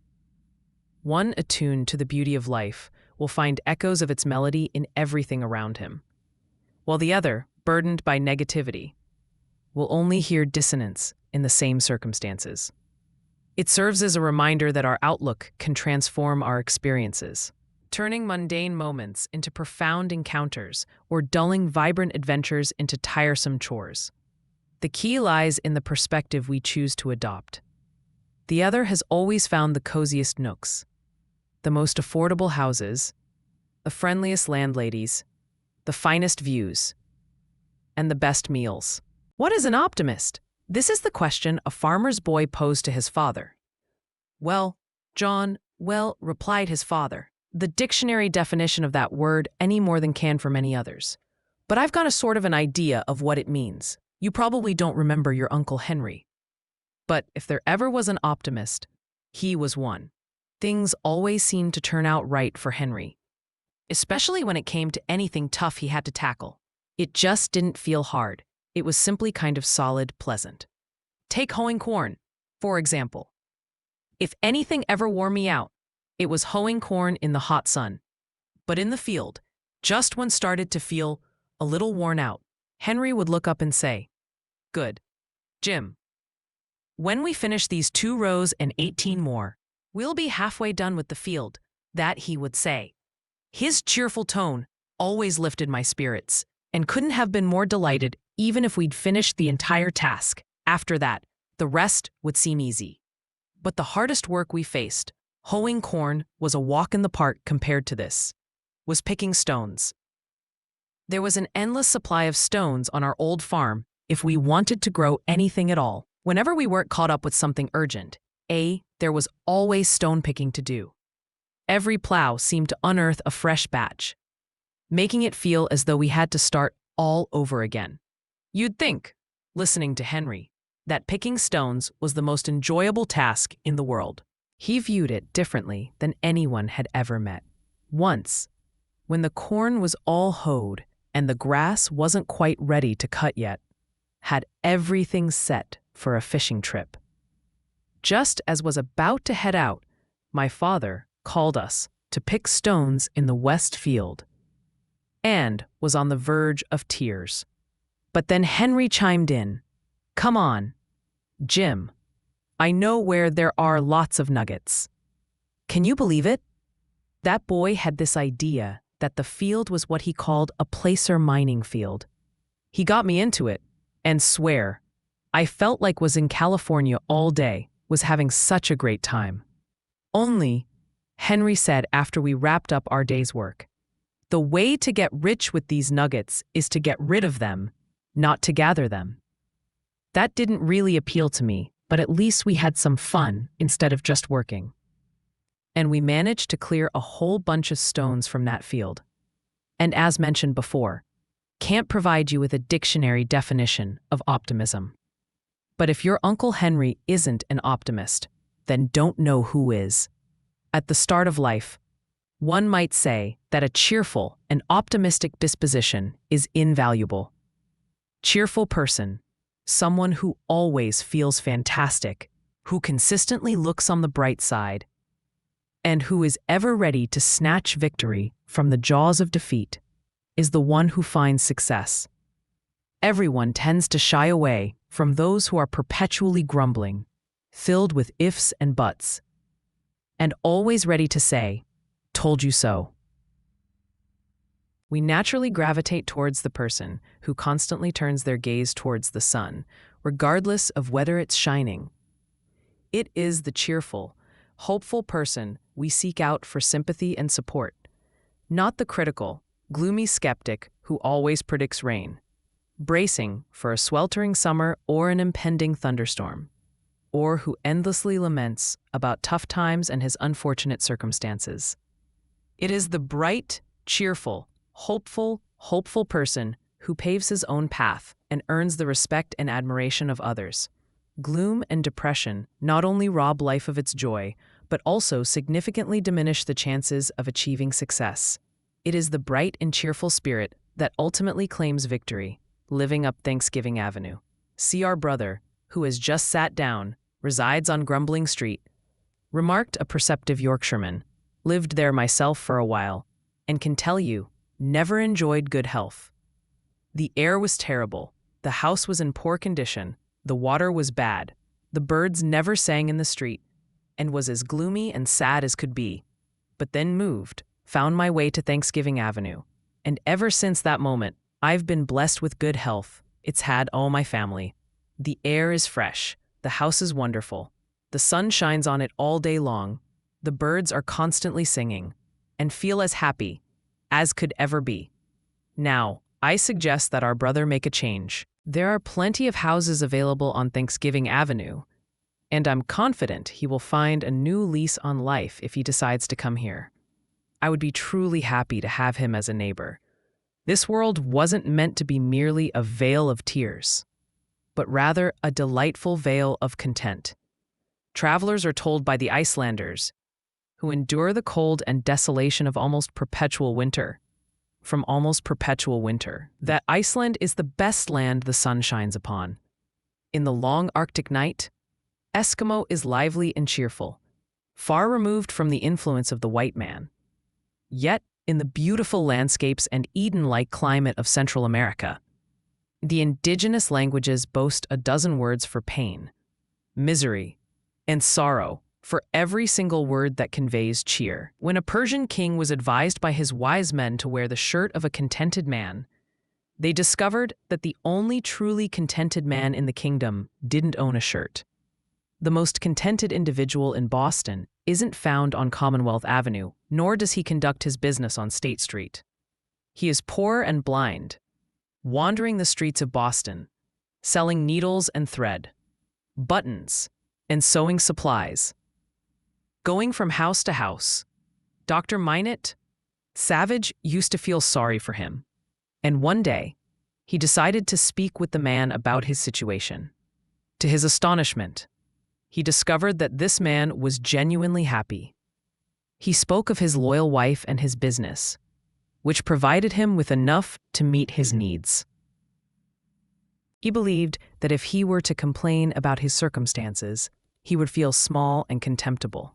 A: One attuned to the beauty of life will find echoes of its melody in everything around him, while the other, burdened by negativity, will only hear dissonance in the same circumstances. It serves as a reminder that our outlook can transform our experiences, turning mundane moments into profound encounters or dulling vibrant adventures into tiresome chores. The key lies in the perspective we choose to adopt. The other has always found the coziest nooks, the most affordable houses, the friendliest landladies, the finest views, and the best meals. What is an optimist? This is the question a farmer's boy posed to his father. "Well, John, well," replied his father, "the dictionary definition of that word any more than can for many others. But I've got a sort of an idea of what it means. You probably don't remember your Uncle Henry. But if there ever was an optimist, he was one. Things always seemed to turn out right for Henry, especially when it came to anything tough he had to tackle. It just didn't feel hard. It was simply kind of solid, pleasant. Take hoeing corn, for example. If anything ever wore me out, it was hoeing corn in the hot sun. But in the field, just when started to feel a little worn out, Henry would look up and say, 'Good, Jim. When we finish these 2 rows and 18 more, we'll be halfway done with the field,' that he would say. His cheerful tone always lifted my spirits, and couldn't have been more delighted even if we'd finished the entire task. After that, the rest would seem easy. But the hardest work we faced, hoeing corn, was a walk in the park compared to this, was picking stones. There was an endless supply of stones on our old farm if we wanted to grow anything at all. Whenever we weren't caught up with something urgent, there was always stone picking to do. Every plow seemed to unearth a fresh batch, making it feel as though we had to start all over again. You'd think, listening to Henry, that picking stones was the most enjoyable task in the world. He viewed it differently than anyone had ever met. Once, when the corn was all hoed and the grass wasn't quite ready to cut yet, had everything set for a fishing trip. Just as was about to head out, my father called us to pick stones in the west field. and was on the verge of tears. But then Henry chimed in. "Come on, Jim. I know where there are lots of nuggets." Can you believe it? That boy had this idea that the field was what he called a placer mining field. He got me into it, and swear, I felt like was in California all day, was having such a great time. Only, Henry said after we wrapped up our day's work, the way to get rich with these nuggets is to get rid of them, not to gather them. That didn't really appeal to me, but at least we had some fun instead of just working. And we managed to clear a whole bunch of stones from that field. And as mentioned before, can't provide you with a dictionary definition of optimism. But if your Uncle Henry isn't an optimist, then don't know who is. At the start of life, one might say that a cheerful and optimistic disposition is invaluable. Cheerful person, someone who always feels fantastic, who consistently looks on the bright side, and who is ever ready to snatch victory from the jaws of defeat, is the one who finds success. Everyone tends to shy away from those who are perpetually grumbling, filled with ifs and buts, and always ready to say, "Told you so." We naturally gravitate towards the person who constantly turns their gaze towards the sun, regardless of whether it's shining. It is the cheerful, hopeful person we seek out for sympathy and support, not the critical, gloomy skeptic who always predicts rain, bracing for a sweltering summer or an impending thunderstorm, or who endlessly laments about tough times and his unfortunate circumstances. It is the bright, cheerful, hopeful person who paves his own path and earns the respect and admiration of others. Gloom and depression not only rob life of its joy, but also significantly diminish the chances of achieving success. It is the bright and cheerful spirit that ultimately claims victory, living up Thanksgiving Avenue. See our brother, who has just sat down, resides on Grumbling Street, remarked a perceptive Yorkshireman, lived there myself for a while, and can tell you, never enjoyed good health. The air was terrible, the house was in poor condition, the water was bad, the birds never sang in the street, and was as gloomy and sad as could be. But then moved, found my way to Thanksgiving Avenue, and ever since that moment, I've been blessed with good health. It's had all my family. The air is fresh, the house is wonderful, the sun shines on it all day long, the birds are constantly singing, and feel as happy as could ever be. Now, I suggest that our brother make a change. There are plenty of houses available on Thanksgiving Avenue, and I'm confident he will find a new lease on life if he decides to come here. I would be truly happy to have him as a neighbor. This world wasn't meant to be merely a vale of tears, but rather a delightful vale of content. Travelers are told by the Icelanders, who endure the cold and desolation of almost perpetual winter, that Iceland is the best land the sun shines upon. In the long Arctic night, Eskimo is lively and cheerful, far removed from the influence of the white man. Yet, in the beautiful landscapes and Eden-like climate of Central America, the indigenous languages boast a dozen words for pain, misery, and sorrow, for every single word that conveys cheer. When a Persian king was advised by his wise men to wear the shirt of a contented man, they discovered that the only truly contented man in the kingdom didn't own a shirt. The most contented individual in Boston isn't found on Commonwealth Avenue, nor does he conduct his business on State Street. He is poor and blind, wandering the streets of Boston, selling needles and thread, buttons, and sewing supplies. Going from house to house, Dr. Minot Savage used to feel sorry for him, and one day, he decided to speak with the man about his situation. To his astonishment, he discovered that this man was genuinely happy. He spoke of his loyal wife and his business, which provided him with enough to meet his needs. He believed that if he were to complain about his circumstances, he would feel small and contemptible.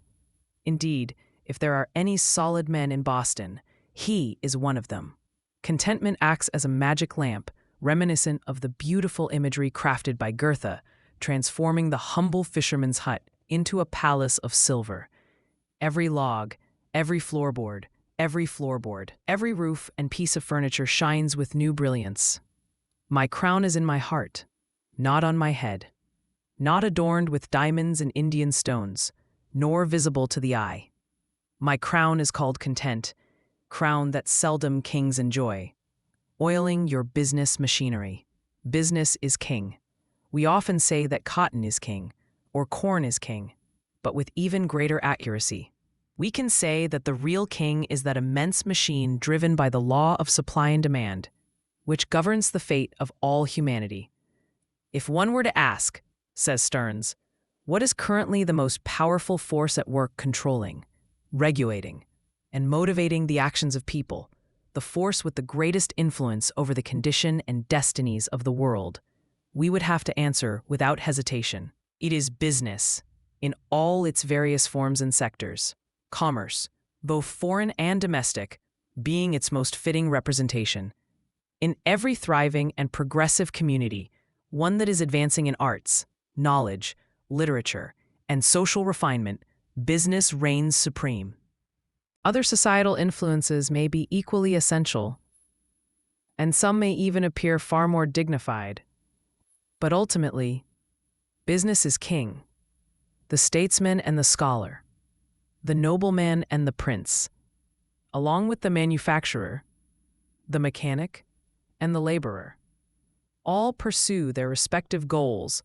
A: Indeed, if there are any solid men in Boston, he is one of them. Contentment acts as a magic lamp, reminiscent of the beautiful imagery crafted by Goethe, transforming the humble fisherman's hut into a palace of silver. Every log, every floorboard, every roof and piece of furniture shines with new brilliance. My crown is in my heart, not on my head, not adorned with diamonds and Indian stones, nor visible to the eye. My crown is called content, crown that seldom kings enjoy. Oiling your business machinery. Business is king. We often say that cotton is king, or corn is king, but with even greater accuracy. We can say that the real king is that immense machine driven by the law of supply and demand, which governs the fate of all humanity. If one were to ask, says Stearns, what is currently the most powerful force at work controlling, regulating, and motivating the actions of people, the force with the greatest influence over the condition and destinies of the world, we would have to answer without hesitation. It is business, in all its various forms and sectors. Commerce, both foreign and domestic, being its most fitting representation. In every thriving and progressive community, one that is advancing in arts, knowledge, literature, and social refinement, business reigns supreme. Other societal influences may be equally essential, and some may even appear far more dignified. But ultimately, business is king, the statesman and the scholar, the nobleman and the prince, along with the manufacturer, the mechanic, and the laborer. All pursue their respective goals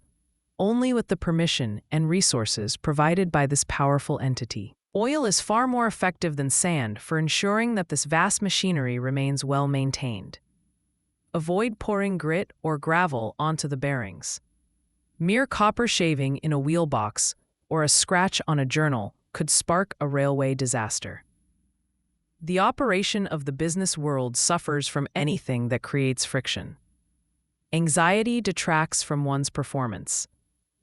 A: only with the permission and resources provided by this powerful entity. Oil is far more effective than sand for ensuring that this vast machinery remains well maintained. Avoid pouring grit or gravel onto the bearings. Mere copper shaving in a wheel box or a scratch on a journal could spark a railway disaster. The operation of the business world suffers from anything that creates friction. Anxiety detracts from one's performance.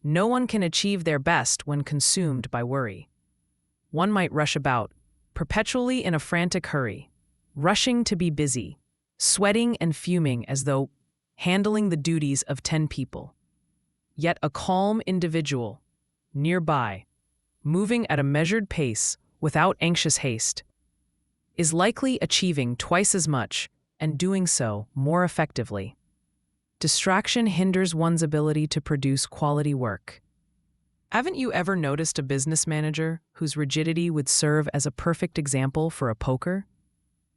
A: No one can achieve their best when consumed by worry. One might rush about, perpetually in a frantic hurry, rushing to be busy, sweating and fuming as though handling the duties of 10 people. Yet a calm individual, nearby, moving at a measured pace without anxious haste, is likely achieving twice as much and doing so more effectively. Distraction hinders one's ability to produce quality work. Haven't you ever noticed a business manager whose rigidity would serve as a perfect example for a poker?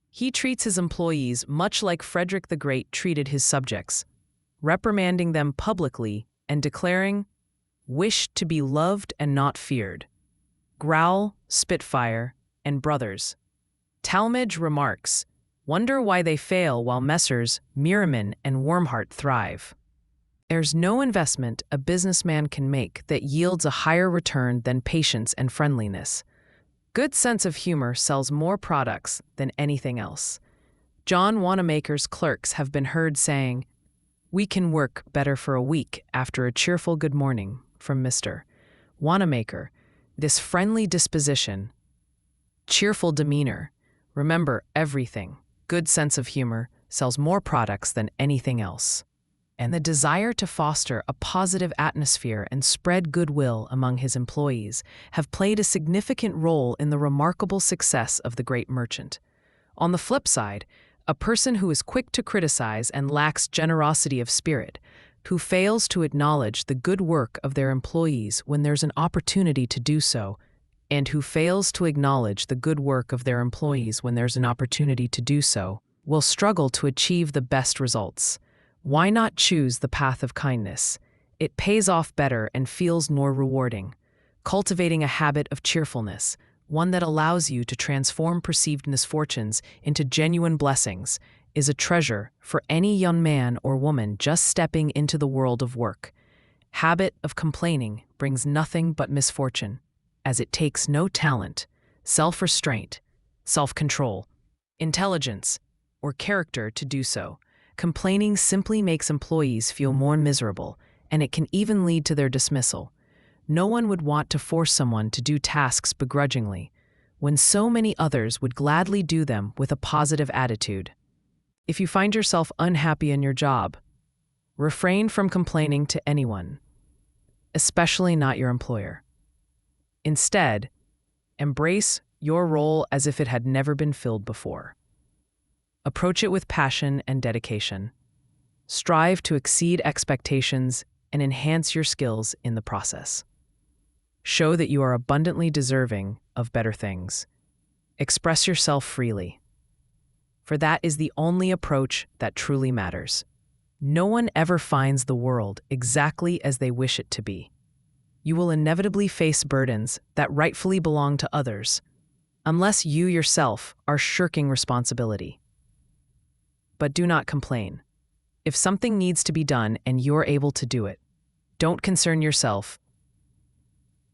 A: He treats his employees much like Frederick the Great treated his subjects, reprimanding them publicly and declaring, "Wish to be loved and not feared." Growl, Spitfire, and Brothers. Talmage remarks, "Wonder why they fail while Messrs. Merriman and Wormhart thrive." There's no investment a businessman can make that yields a higher return than patience and friendliness. Good sense of humor sells more products than anything else. John Wanamaker's clerks have been heard saying, "We can work better for a week after a cheerful good morning from Mr. Wanamaker." This friendly disposition, cheerful demeanor, remember everything, good sense of humor sells more products than anything else. And the desire to foster a positive atmosphere and spread goodwill among his employees have played a significant role in the remarkable success of the great merchant. On the flip side, a person who is quick to criticize and lacks generosity of spirit, who fails to acknowledge the good work of their employees when there's an opportunity to do so, and who fails to acknowledge the good work of their employees when there's an opportunity to do so, will struggle to achieve the best results. Why not choose the path of kindness? It pays off better and feels more rewarding. Cultivating a habit of cheerfulness, one that allows you to transform perceived misfortunes into genuine blessings, is a treasure for any young man or woman just stepping into the world of work. Habit of complaining brings nothing but misfortune, as it takes no talent, self-restraint, self-control, intelligence, or character to do so. Complaining simply makes employees feel more miserable, and it can even lead to their dismissal. No one would want to force someone to do tasks begrudgingly, when so many others would gladly do them with a positive attitude. If you find yourself unhappy in your job, refrain from complaining to anyone, especially not your employer. Instead, embrace your role as if it had never been filled before. Approach it with passion and dedication. Strive to exceed expectations and enhance your skills in the process. Show that you are abundantly deserving of better things. Express yourself freely, for that is the only approach that truly matters. No one ever finds the world exactly as they wish it to be. You will inevitably face burdens that rightfully belong to others, unless you yourself are shirking responsibility. But do not complain. If something needs to be done and you're able to do it, don't concern yourself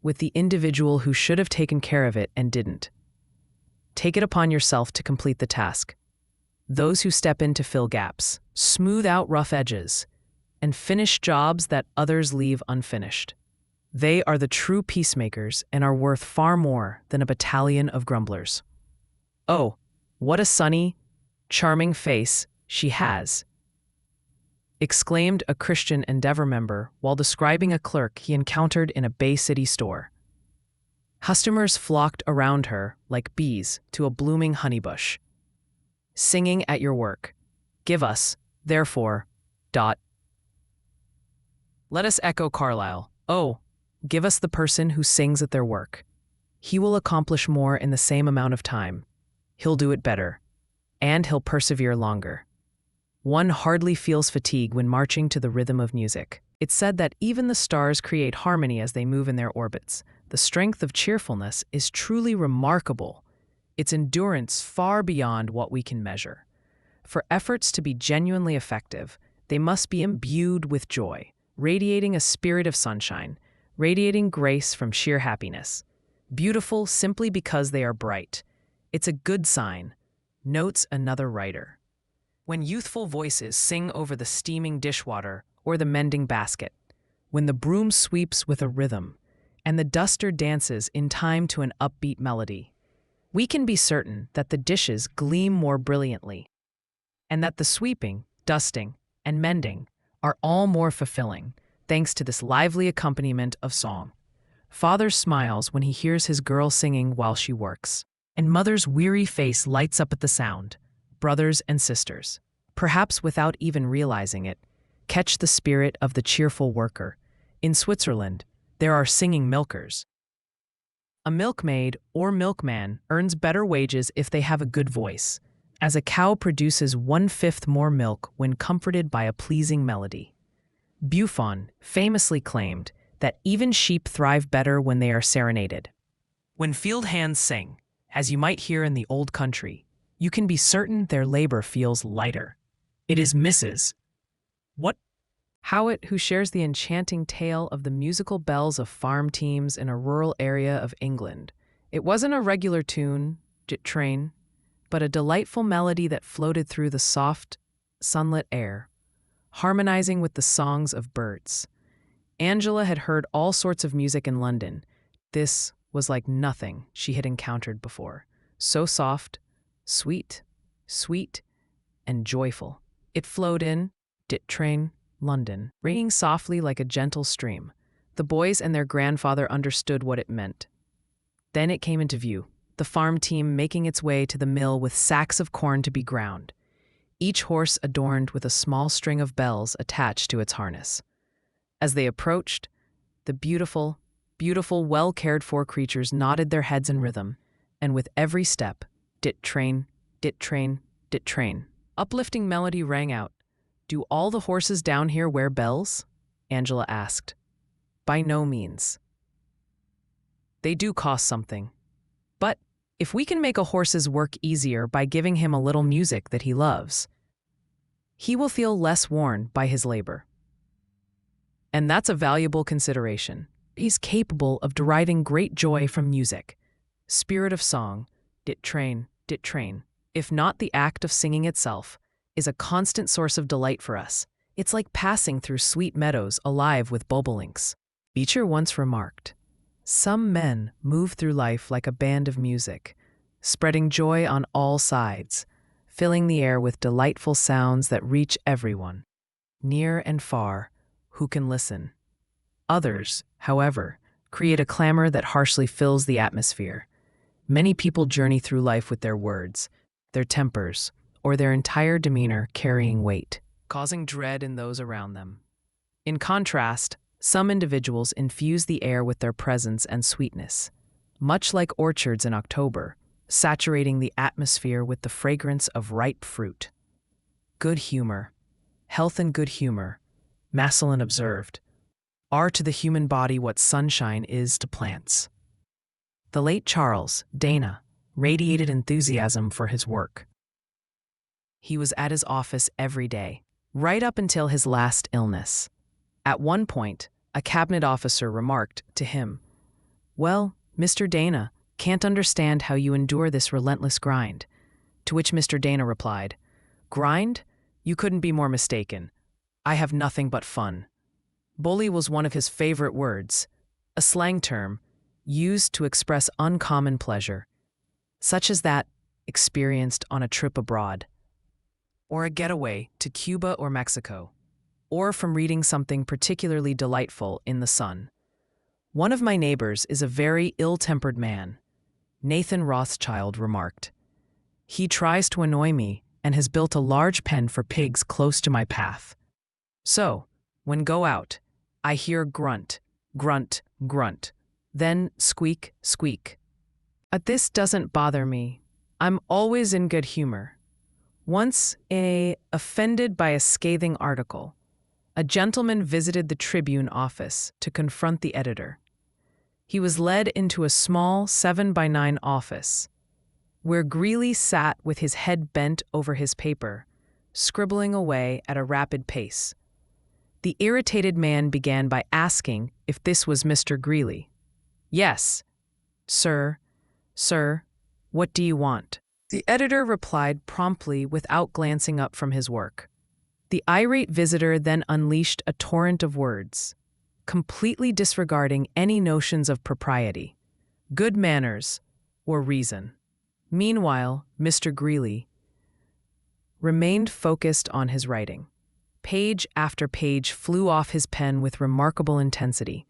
A: with the individual who should have taken care of it and didn't. Take it upon yourself to complete the task. Those who step in to fill gaps, smooth out rough edges, and finish jobs that others leave unfinished. They are the true peacemakers and are worth far more than a battalion of grumblers. Oh, what a sunny, charming face she has, exclaimed a Christian Endeavor member while describing a clerk he encountered in a Bay City store. Customers flocked around her like bees to a blooming honey bush. Singing at your work. Give us, therefore, ... Let us echo Carlyle. Oh, give us the person who sings at their work. He will accomplish more in the same amount of time. He'll do it better. And he'll persevere longer. One hardly feels fatigue when marching to the rhythm of music. It's said that even the stars create harmony as they move in their orbits. The strength of cheerfulness is truly remarkable. Its endurance far beyond what we can measure. For efforts to be genuinely effective, they must be imbued with joy, radiating a spirit of sunshine, radiating grace from sheer happiness. Beautiful simply because they are bright. It's a good sign, notes another writer. When youthful voices sing over the steaming dishwater or the mending basket, when the broom sweeps with a rhythm, and the duster dances in time to an upbeat melody, we can be certain that the dishes gleam more brilliantly, and that the sweeping, dusting, and mending are all more fulfilling, thanks to this lively accompaniment of song. Father smiles when he hears his girl singing while she works, and mother's weary face lights up at the sound. Brothers and sisters, perhaps without even realizing it, catch the spirit of the cheerful worker. In Switzerland, there are singing milkers. A milkmaid or milkman earns better wages if they have a good voice, as a cow produces 1/5 more milk when comforted by a pleasing melody. Buffon famously claimed that even sheep thrive better when they are serenaded. When field hands sing, as you might hear in the old country, you can be certain their labor feels lighter. It is Mrs. Howitt who shares the enchanting tale of the musical bells of farm teams in a rural area of England. It wasn't a regular tune, train, but a delightful melody that floated through the soft, sunlit air, harmonizing with the songs of birds. Angela had heard all sorts of music in London. This was like nothing she had encountered before. So soft, sweet, and joyful. It flowed in, train, London, ringing softly like a gentle stream. The boys and their grandfather understood what it meant. Then it came into view, the farm team making its way to the mill with sacks of corn to be ground, each horse adorned with a small string of bells attached to its harness. As they approached, the beautiful, well-cared-for creatures nodded their heads in rhythm, and with every step, train, uplifting melody rang out. "Do all the horses down here wear bells?" Angela asked. "By no means. They do cost something. But if we can make a horse's work easier by giving him a little music that he loves, he will feel less worn by his labor. And that's a valuable consideration. He's capable of deriving great joy from music. Spirit of song, train, if not the act of singing itself, is a constant source of delight for us. It's like passing through sweet meadows alive with bobolinks." Beecher once remarked, "Some men move through life like a band of music, spreading joy on all sides, filling the air with delightful sounds that reach everyone, near and far, who can listen. Others, however, create a clamor that harshly fills the atmosphere. Many people journey through life with their words, their tempers, or their entire demeanor carrying weight, causing dread in those around them. In contrast, some individuals infuse the air with their presence and sweetness, much like orchards in October, saturating the atmosphere with the fragrance of ripe fruit. Good humor, health and good humor, Massillon observed, are to the human body what sunshine is to plants. The late Charles Dana radiated enthusiasm for his work. He was at his office every day, right up until his last illness. At one point, a cabinet officer remarked to him, "Well, Mr. Dana, can't understand how you endure this relentless grind." To which Mr. Dana replied, "Grind? You couldn't be more mistaken. I have nothing but fun." Bully was one of his favorite words, a slang term used to express uncommon pleasure, such as that experienced on a trip abroad, or a getaway to Cuba or Mexico, or from reading something particularly delightful in the sun. "One of my neighbors is a very ill-tempered man," Nathan Rothschild remarked. "He tries to annoy me and has built a large pen for pigs close to my path. So, when go out, I hear grunt, grunt, grunt, then squeak, squeak. This doesn't bother me. I'm always in good humor." Once, offended by a scathing article, a gentleman visited the Tribune office to confront the editor. He was led into a small 7-by-9 office, where Greeley sat with his head bent over his paper, scribbling away at a rapid pace. The irritated man began by asking if this was Mr. Greeley. "Yes, sir. Sir, what do you want?" The editor replied promptly without glancing up from his work. The irate visitor then unleashed a torrent of words, completely disregarding any notions of propriety, good manners, or reason. Meanwhile, Mr. Greeley remained focused on his writing. Page after page flew off his pen with remarkable intensity,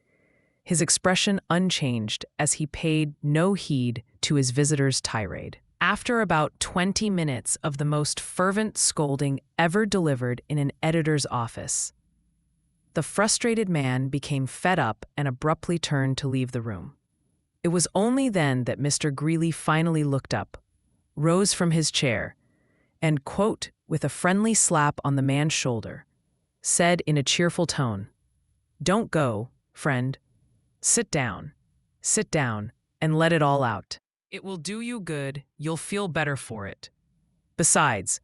A: his expression unchanged as he paid no heed to his visitor's tirade. After about 20 minutes of the most fervent scolding ever delivered in an editor's office, the frustrated man became fed up and abruptly turned to leave the room. It was only then that Mr. Greeley finally looked up, rose from his chair, and, quote, with a friendly slap on the man's shoulder, said in a cheerful tone, "Don't go, friend. Sit down, and let it all out. It will do you good, you'll feel better for it. Besides,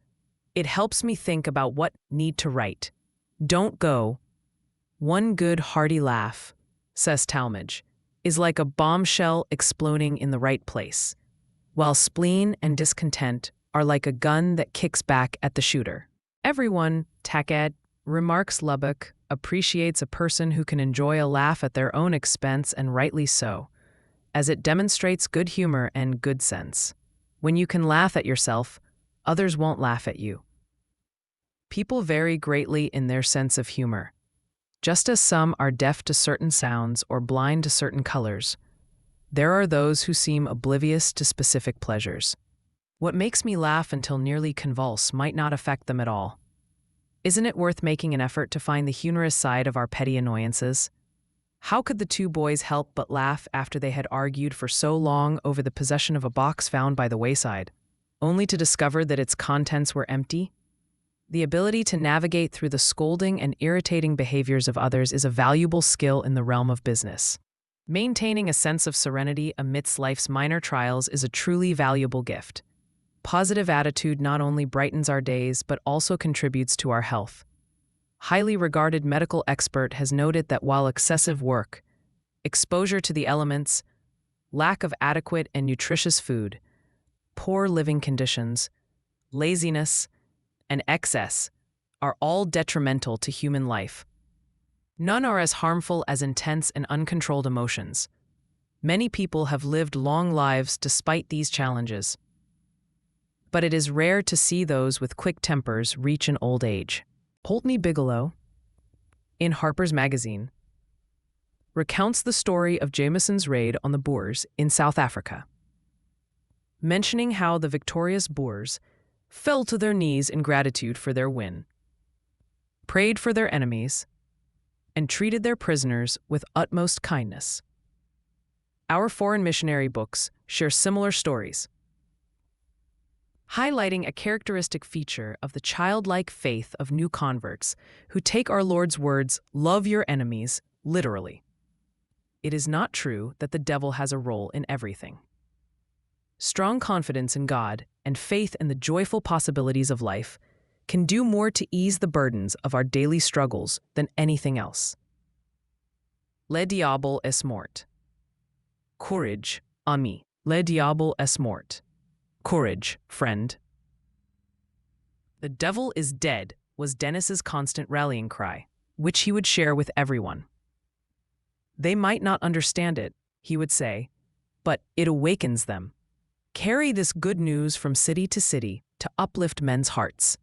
A: it helps me think about what need to write. Don't go. One good hearty laugh," says Talmage, "is like a bombshell exploding in the right place, while spleen and discontent are like a gun that kicks back at the shooter. Everyone, Tackett, remarks Lubbock, appreciates a person who can enjoy a laugh at their own expense, and rightly so, as it demonstrates good humor and good sense. When you can laugh at yourself, others won't laugh at you." People vary greatly in their sense of humor. Just as some are deaf to certain sounds or blind to certain colors, there are those who seem oblivious to specific pleasures. What makes me laugh until nearly convulse might not affect them at all. Isn't it worth making an effort to find the humorous side of our petty annoyances? How could the two boys help but laugh after they had argued for so long over the possession of a box found by the wayside, only to discover that its contents were empty? The ability to navigate through the scolding and irritating behaviors of others is a valuable skill in the realm of business. Maintaining a sense of serenity amidst life's minor trials is a truly valuable gift. Positive attitude not only brightens our days but also contributes to our health. Highly regarded medical expert has noted that while excessive work, exposure to the elements, lack of adequate and nutritious food, poor living conditions, laziness, and excess are all detrimental to human life, none are as harmful as intense and uncontrolled emotions. Many people have lived long lives despite these challenges. but it is rare to see those with quick tempers reach an old age. Pulteney Bigelow, in Harper's Magazine, recounts the story of Jameson's raid on the Boers in South Africa, mentioning how the victorious Boers fell to their knees in gratitude for their win, prayed for their enemies, and treated their prisoners with utmost kindness. Our foreign missionary books share similar stories, highlighting a characteristic feature of the childlike faith of new converts who take our Lord's words, "Love your enemies," literally. It is not true that the devil has a role in everything. Strong confidence in God and faith in the joyful possibilities of life can do more to ease the burdens of our daily struggles than anything else. Le diable est mort. Courage, ami. Le diable est mort. Courage, friend. The devil is dead was Dennis's constant rallying cry, which he would share with everyone. They might not understand it, he would say, but it awakens them. Carry this good news from city to city to uplift men's hearts.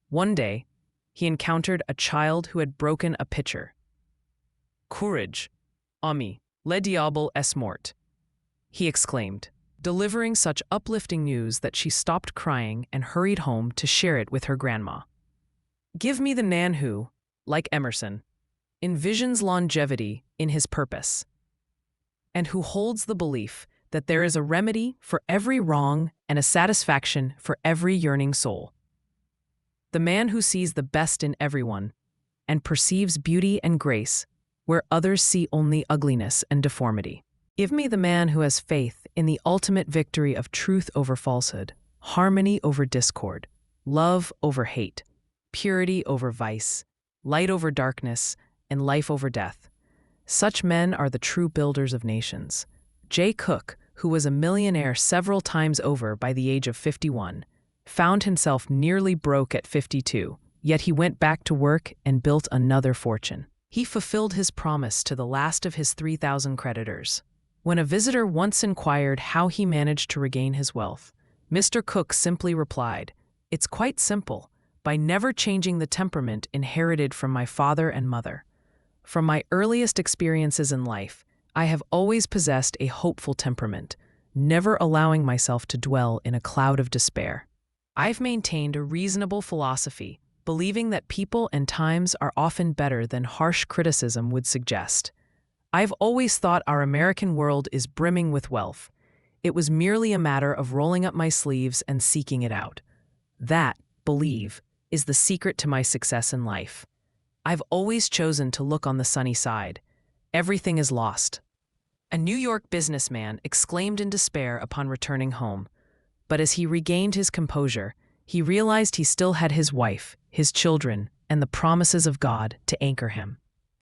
A: One day, he encountered a child who had broken a pitcher. Courage, ami, le diable est mort, he exclaimed, delivering such uplifting news that she stopped crying and hurried home to share it with her grandma. Give me the man who, like Emerson, envisions longevity in his purpose, and who holds the belief that there is a remedy for every wrong and a satisfaction for every yearning soul. The man who sees the best in everyone and perceives beauty and grace where others see only ugliness and deformity. Give me the man who has faith in the ultimate victory of truth over falsehood, harmony over discord, love over hate, purity over vice, light over darkness, and life over death. Such men are the true builders of nations. Jay Cook, who was a millionaire several times over by the age of 51, found himself nearly broke at 52, yet he went back to work and built another fortune. He fulfilled his promise to the last of his 3,000 creditors. When a visitor once inquired how he managed to regain his wealth, Mr. Cook simply replied, "It's quite simple, by never changing the temperament inherited from my father and mother. From my earliest experiences in life, I have always possessed a hopeful temperament, never allowing myself to dwell in a cloud of despair. I've maintained a reasonable philosophy, believing that people and times are often better than harsh criticism would suggest. I've always thought our American world is brimming with wealth. It was merely a matter of rolling up my sleeves and seeking it out. That, believe, is the secret to my success in life. I've always chosen to look on the sunny side. Everything is lost." A New York businessman exclaimed in despair upon returning home, but as he regained his composure, he realized he still had his wife, his children, and the promises of God to anchor him.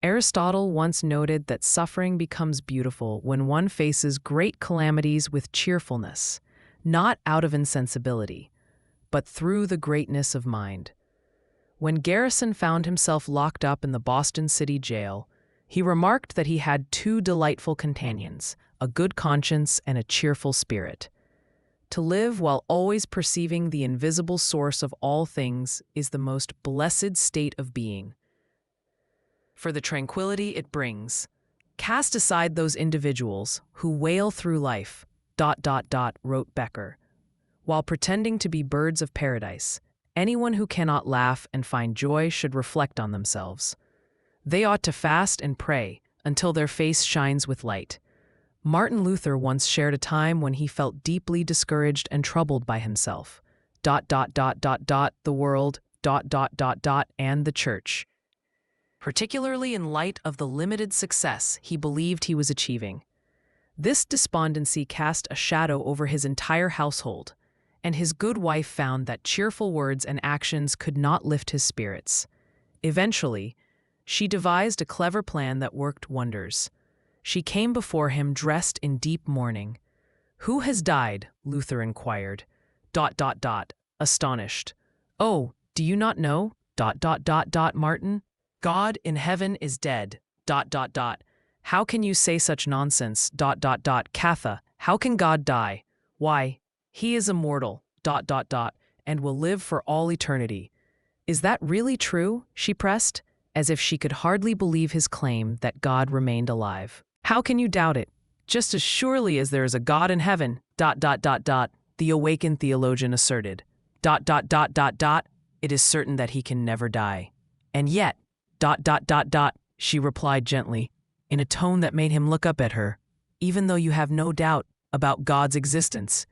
A: Aristotle once noted that suffering becomes beautiful when one faces great calamities with cheerfulness, not out of insensibility, but through the greatness of mind. When Garrison found himself locked up in the Boston City Jail, he remarked that he had two delightful companions, a good conscience and a cheerful spirit. To live while always perceiving the invisible source of all things is the most blessed state of being, for the tranquility it brings. Cast aside those individuals who wail through life, ... wrote Becker, while pretending to be birds of paradise. Anyone who cannot laugh and find joy should reflect on themselves. They ought to fast and pray until their face shines with light. Martin Luther once shared a time when he felt deeply discouraged and troubled by himself. ... the world ... and the church, particularly in light of the limited success he believed he was achieving. This despondency cast a shadow over his entire household, and his good wife found that cheerful words and actions could not lift his spirits. Eventually, she devised a clever plan that worked wonders. She came before him dressed in deep mourning. "Who has died?" Luther inquired, ... astonished. "Oh, do you not know? ... Martin? God in heaven is dead. ... How can you say such nonsense? ... Catha, how can God die? Why, he is immortal. ... and will live for all eternity. Is that really true? She pressed, as if she could hardly believe his claim that God remained alive. How can you doubt it? Just as surely as there is a God in heaven, the awakened theologian asserted. It is certain that he can never die. And yet, she replied gently, in a tone that made him look up at her. Even though you have no doubt about God's existence,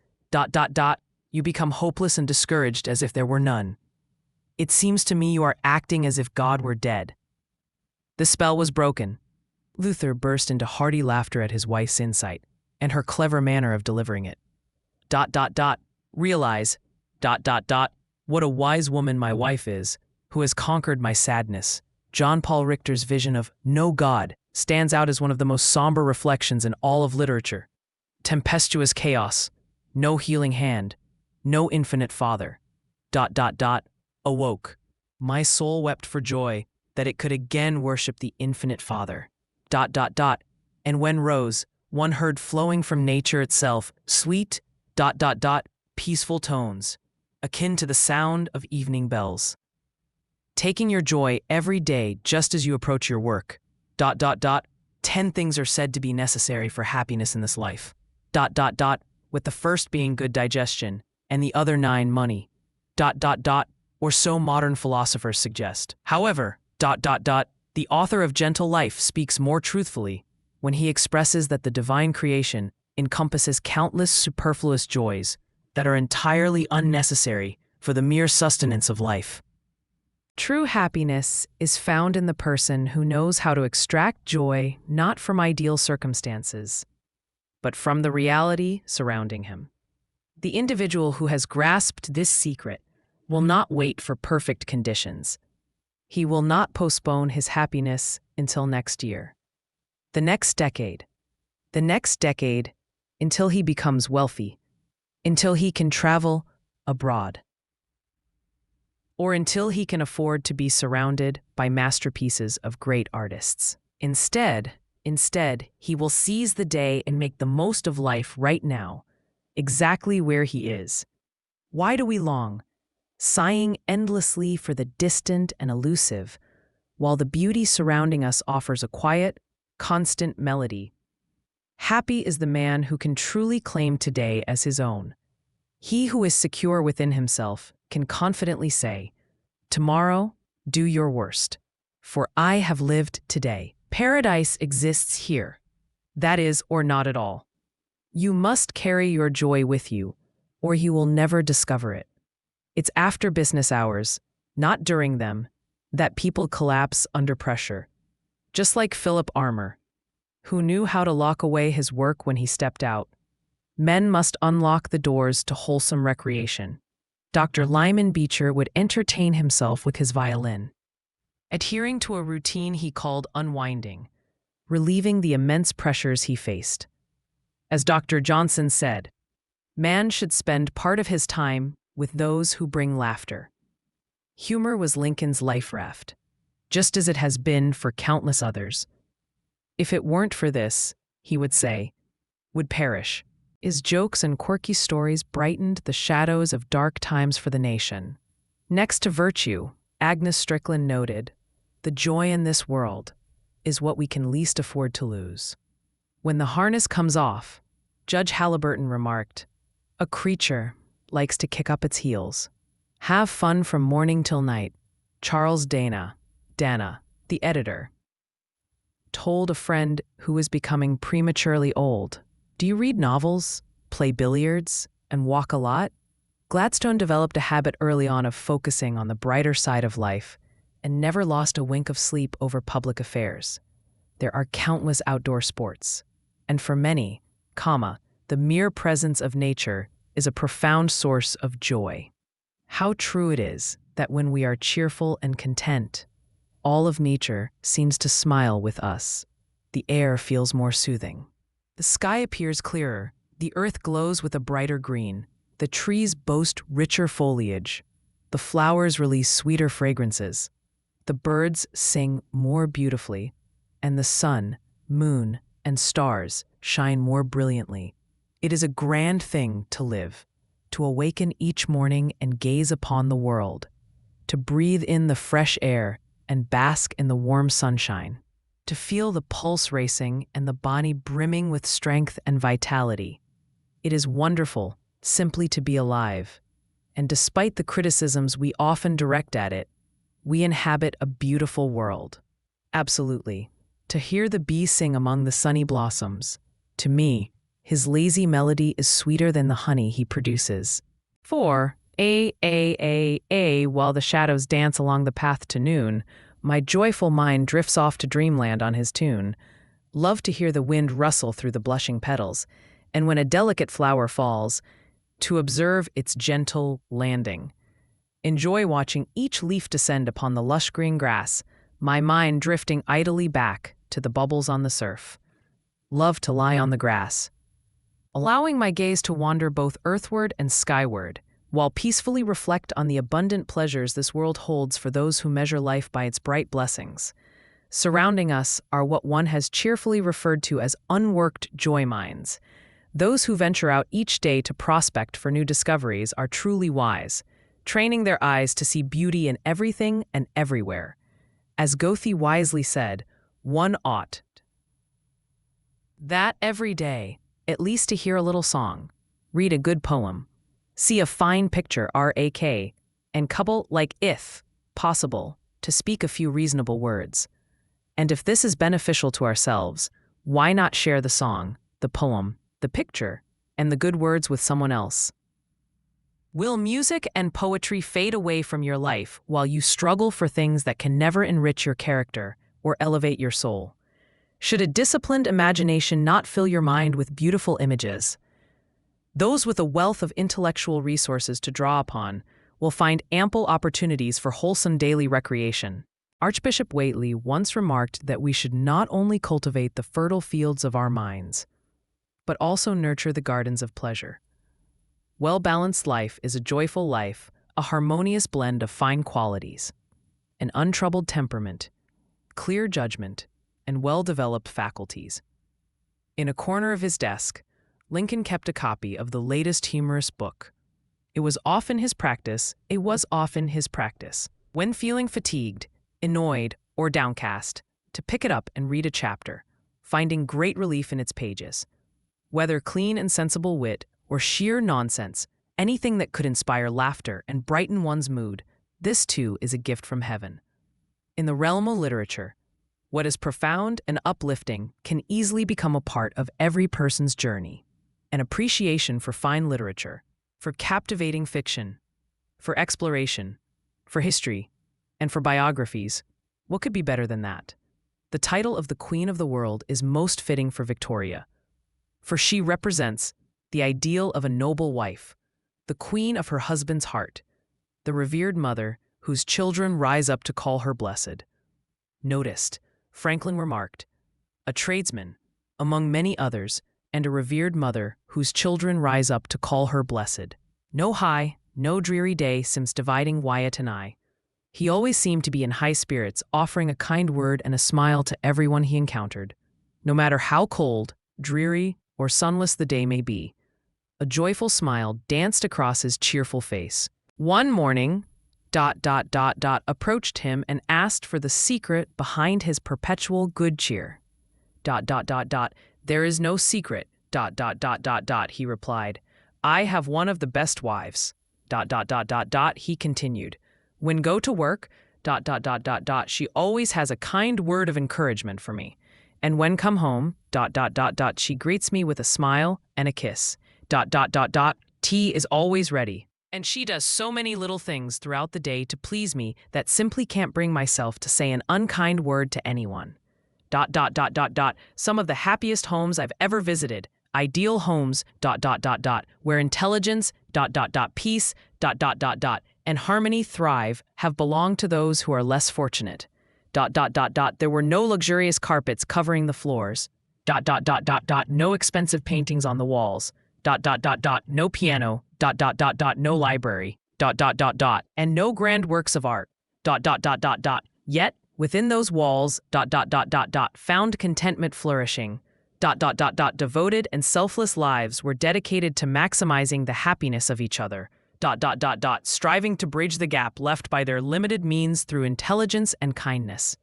A: you become hopeless and discouraged as if there were none. It seems to me you are acting as if God were dead. The spell was broken. Luther burst into hearty laughter at his wife's insight and her clever manner of delivering it. Realize, what a wise woman my wife is, who has conquered my sadness. John Paul Richter's vision of no God stands out as one of the most somber reflections in all of literature. Tempestuous chaos, no healing hand, no infinite Father. Awoke. My soul wept for joy that it could again worship the infinite Father. And when rose, one heard flowing from nature itself sweet, peaceful tones, akin to the sound of evening bells. Taking your joy every day just as you approach your work. 10 things are said to be necessary for happiness in this life. With the first being good digestion, and the other 9 money. Or so modern philosophers suggest. However, the author of Gentle Life speaks more truthfully when he expresses that the divine creation encompasses countless superfluous joys that are entirely unnecessary for the mere sustenance of life. True happiness is found in the person who knows how to extract joy not from ideal circumstances, but from the reality surrounding him. The individual who has grasped this secret will not wait for perfect conditions. He will not postpone his happiness until next year, the next decade, until he becomes wealthy, until he can travel abroad, or until he can afford to be surrounded by masterpieces of great artists. Instead, he will seize the day and make the most of life right now, exactly where he is. Why do we long, sighing endlessly for the distant and elusive, while the beauty surrounding us offers a quiet, constant melody? Happy is the man who can truly claim today as his own. He who is secure within himself can confidently say, "Tomorrow, do your worst, for I have lived today." Paradise exists here. That is, or not at all. You must carry your joy with you, or you will never discover it. It's after business hours, not during them, that people collapse under pressure. Just like Philip Armour, who knew how to lock away his work when he stepped out. Men must unlock the doors to wholesome recreation. Dr. Lyman Beecher would entertain himself with his violin, adhering to a routine he called unwinding, relieving the immense pressures he faced. As Dr. Johnson said, man should spend part of his time with those who bring laughter. Humor was Lincoln's life raft, just as it has been for countless others. If it weren't for this, he would say, would perish. His jokes and quirky stories brightened the shadows of dark times for the nation. Next to virtue, Agnes Strickland noted, the joy in this world is what we can least afford to lose. When the harness comes off, Judge Halliburton remarked, a creature likes to kick up its heels. Have fun from morning till night. Charles Dana, the editor, told a friend who was becoming prematurely old, do you read novels, play billiards, and walk a lot? Gladstone developed a habit early on of focusing on the brighter side of life and never lost a wink of sleep over public affairs. There are countless outdoor sports, and for many, the mere presence of nature is a profound source of joy. How true it is that when we are cheerful and content, all of nature seems to smile with us. The air feels more soothing. The sky appears clearer, the earth glows with a brighter green, the trees boast richer foliage, the flowers release sweeter fragrances, the birds sing more beautifully, and the sun, moon, and stars shine more brilliantly. It is a grand thing to live, to awaken each morning and gaze upon the world, to breathe in the fresh air and bask in the warm sunshine, to feel the pulse racing and the body brimming with strength and vitality. It is wonderful simply to be alive, and despite the criticisms we often direct at it, we inhabit a beautiful world. Absolutely. To hear the bee sing among the sunny blossoms, to me, his lazy melody is sweeter than the honey he produces. For, while the shadows dance along the path to noon, my joyful mind drifts off to dreamland on his tune. Love to hear the wind rustle through the blushing petals, and when a delicate flower falls, to observe its gentle landing. Enjoy watching each leaf descend upon the lush green grass, my mind drifting idly back to the bubbles on the surf. Love to lie on the grass, allowing my gaze to wander both earthward and skyward, while peacefully reflect on the abundant pleasures this world holds for those who measure life by its bright blessings. Surrounding us are what one has cheerfully referred to as unworked joy mines. Those who venture out each day to prospect for new discoveries are truly wise, training their eyes to see beauty in everything and everywhere. As Goethe wisely said, one ought that every day, at least to hear a little song, read a good poem, see a fine picture, and couple like if possible, to speak a few reasonable words. And if this is beneficial to ourselves, why not share the song, the poem, the picture, and the good words with someone else? Will music and poetry fade away from your life while you struggle for things that can never enrich your character or elevate your soul? Should a disciplined imagination not fill your mind with beautiful images? Those with a wealth of intellectual resources to draw upon will find ample opportunities for wholesome daily recreation. Archbishop Whately once remarked that we should not only cultivate the fertile fields of our minds, but also nurture the gardens of pleasure. Well-balanced life is a joyful life, a harmonious blend of fine qualities, an untroubled temperament, clear judgment, and well-developed faculties. In a corner of his desk, Lincoln kept a copy of the latest humorous book. It was often his practice, when feeling fatigued, annoyed, or downcast, to pick it up and read a chapter, finding great relief in its pages. Whether clean and sensible wit or sheer nonsense, anything that could inspire laughter and brighten one's mood, this too is a gift from heaven. In the realm of literature, what is profound and uplifting can easily become a part of every person's journey. An appreciation for fine literature, for captivating fiction, for exploration, for history, and for biographies, what could be better than that? The title of the Queen of the World is most fitting for Victoria, for she represents the ideal of a noble wife, the queen of her husband's heart, the revered mother whose children rise up to call her blessed. Noticed, Franklin remarked, a tradesman, among many others, and a revered mother whose children rise up to call her blessed. No high, no dreary day seems dividing Wyatt and I. He always seemed to be in high spirits, offering a kind word and a smile to everyone he encountered. No matter how cold, dreary, or sunless the day may be, a joyful smile danced across his cheerful face. One morning, ... approached him and asked for the secret behind his perpetual good cheer. ... There is no secret, ... he replied. I have one of the best wives, ... he continued. When go to work, ... she always has a kind word of encouragement for me. And when come home, ... she greets me with a smile and a kiss. ... Tea is always ready. And she does so many little things throughout the day to please me that simply can't bring myself to say an unkind word to anyone. ... Some of the happiest homes I've ever visited, ideal homes, ... where intelligence, ... peace, ... and harmony thrive, have belonged to those who are less fortunate. ... There were no luxurious carpets covering the floors. ... No expensive paintings on the walls. ... No piano. ... No library. ... And no grand works of art. ... Yet, within those walls, ... Found contentment flourishing. ... Devoted and selfless lives were dedicated to maximizing the happiness of each other, striving to bridge the gap left by their limited means through intelligence and kindness,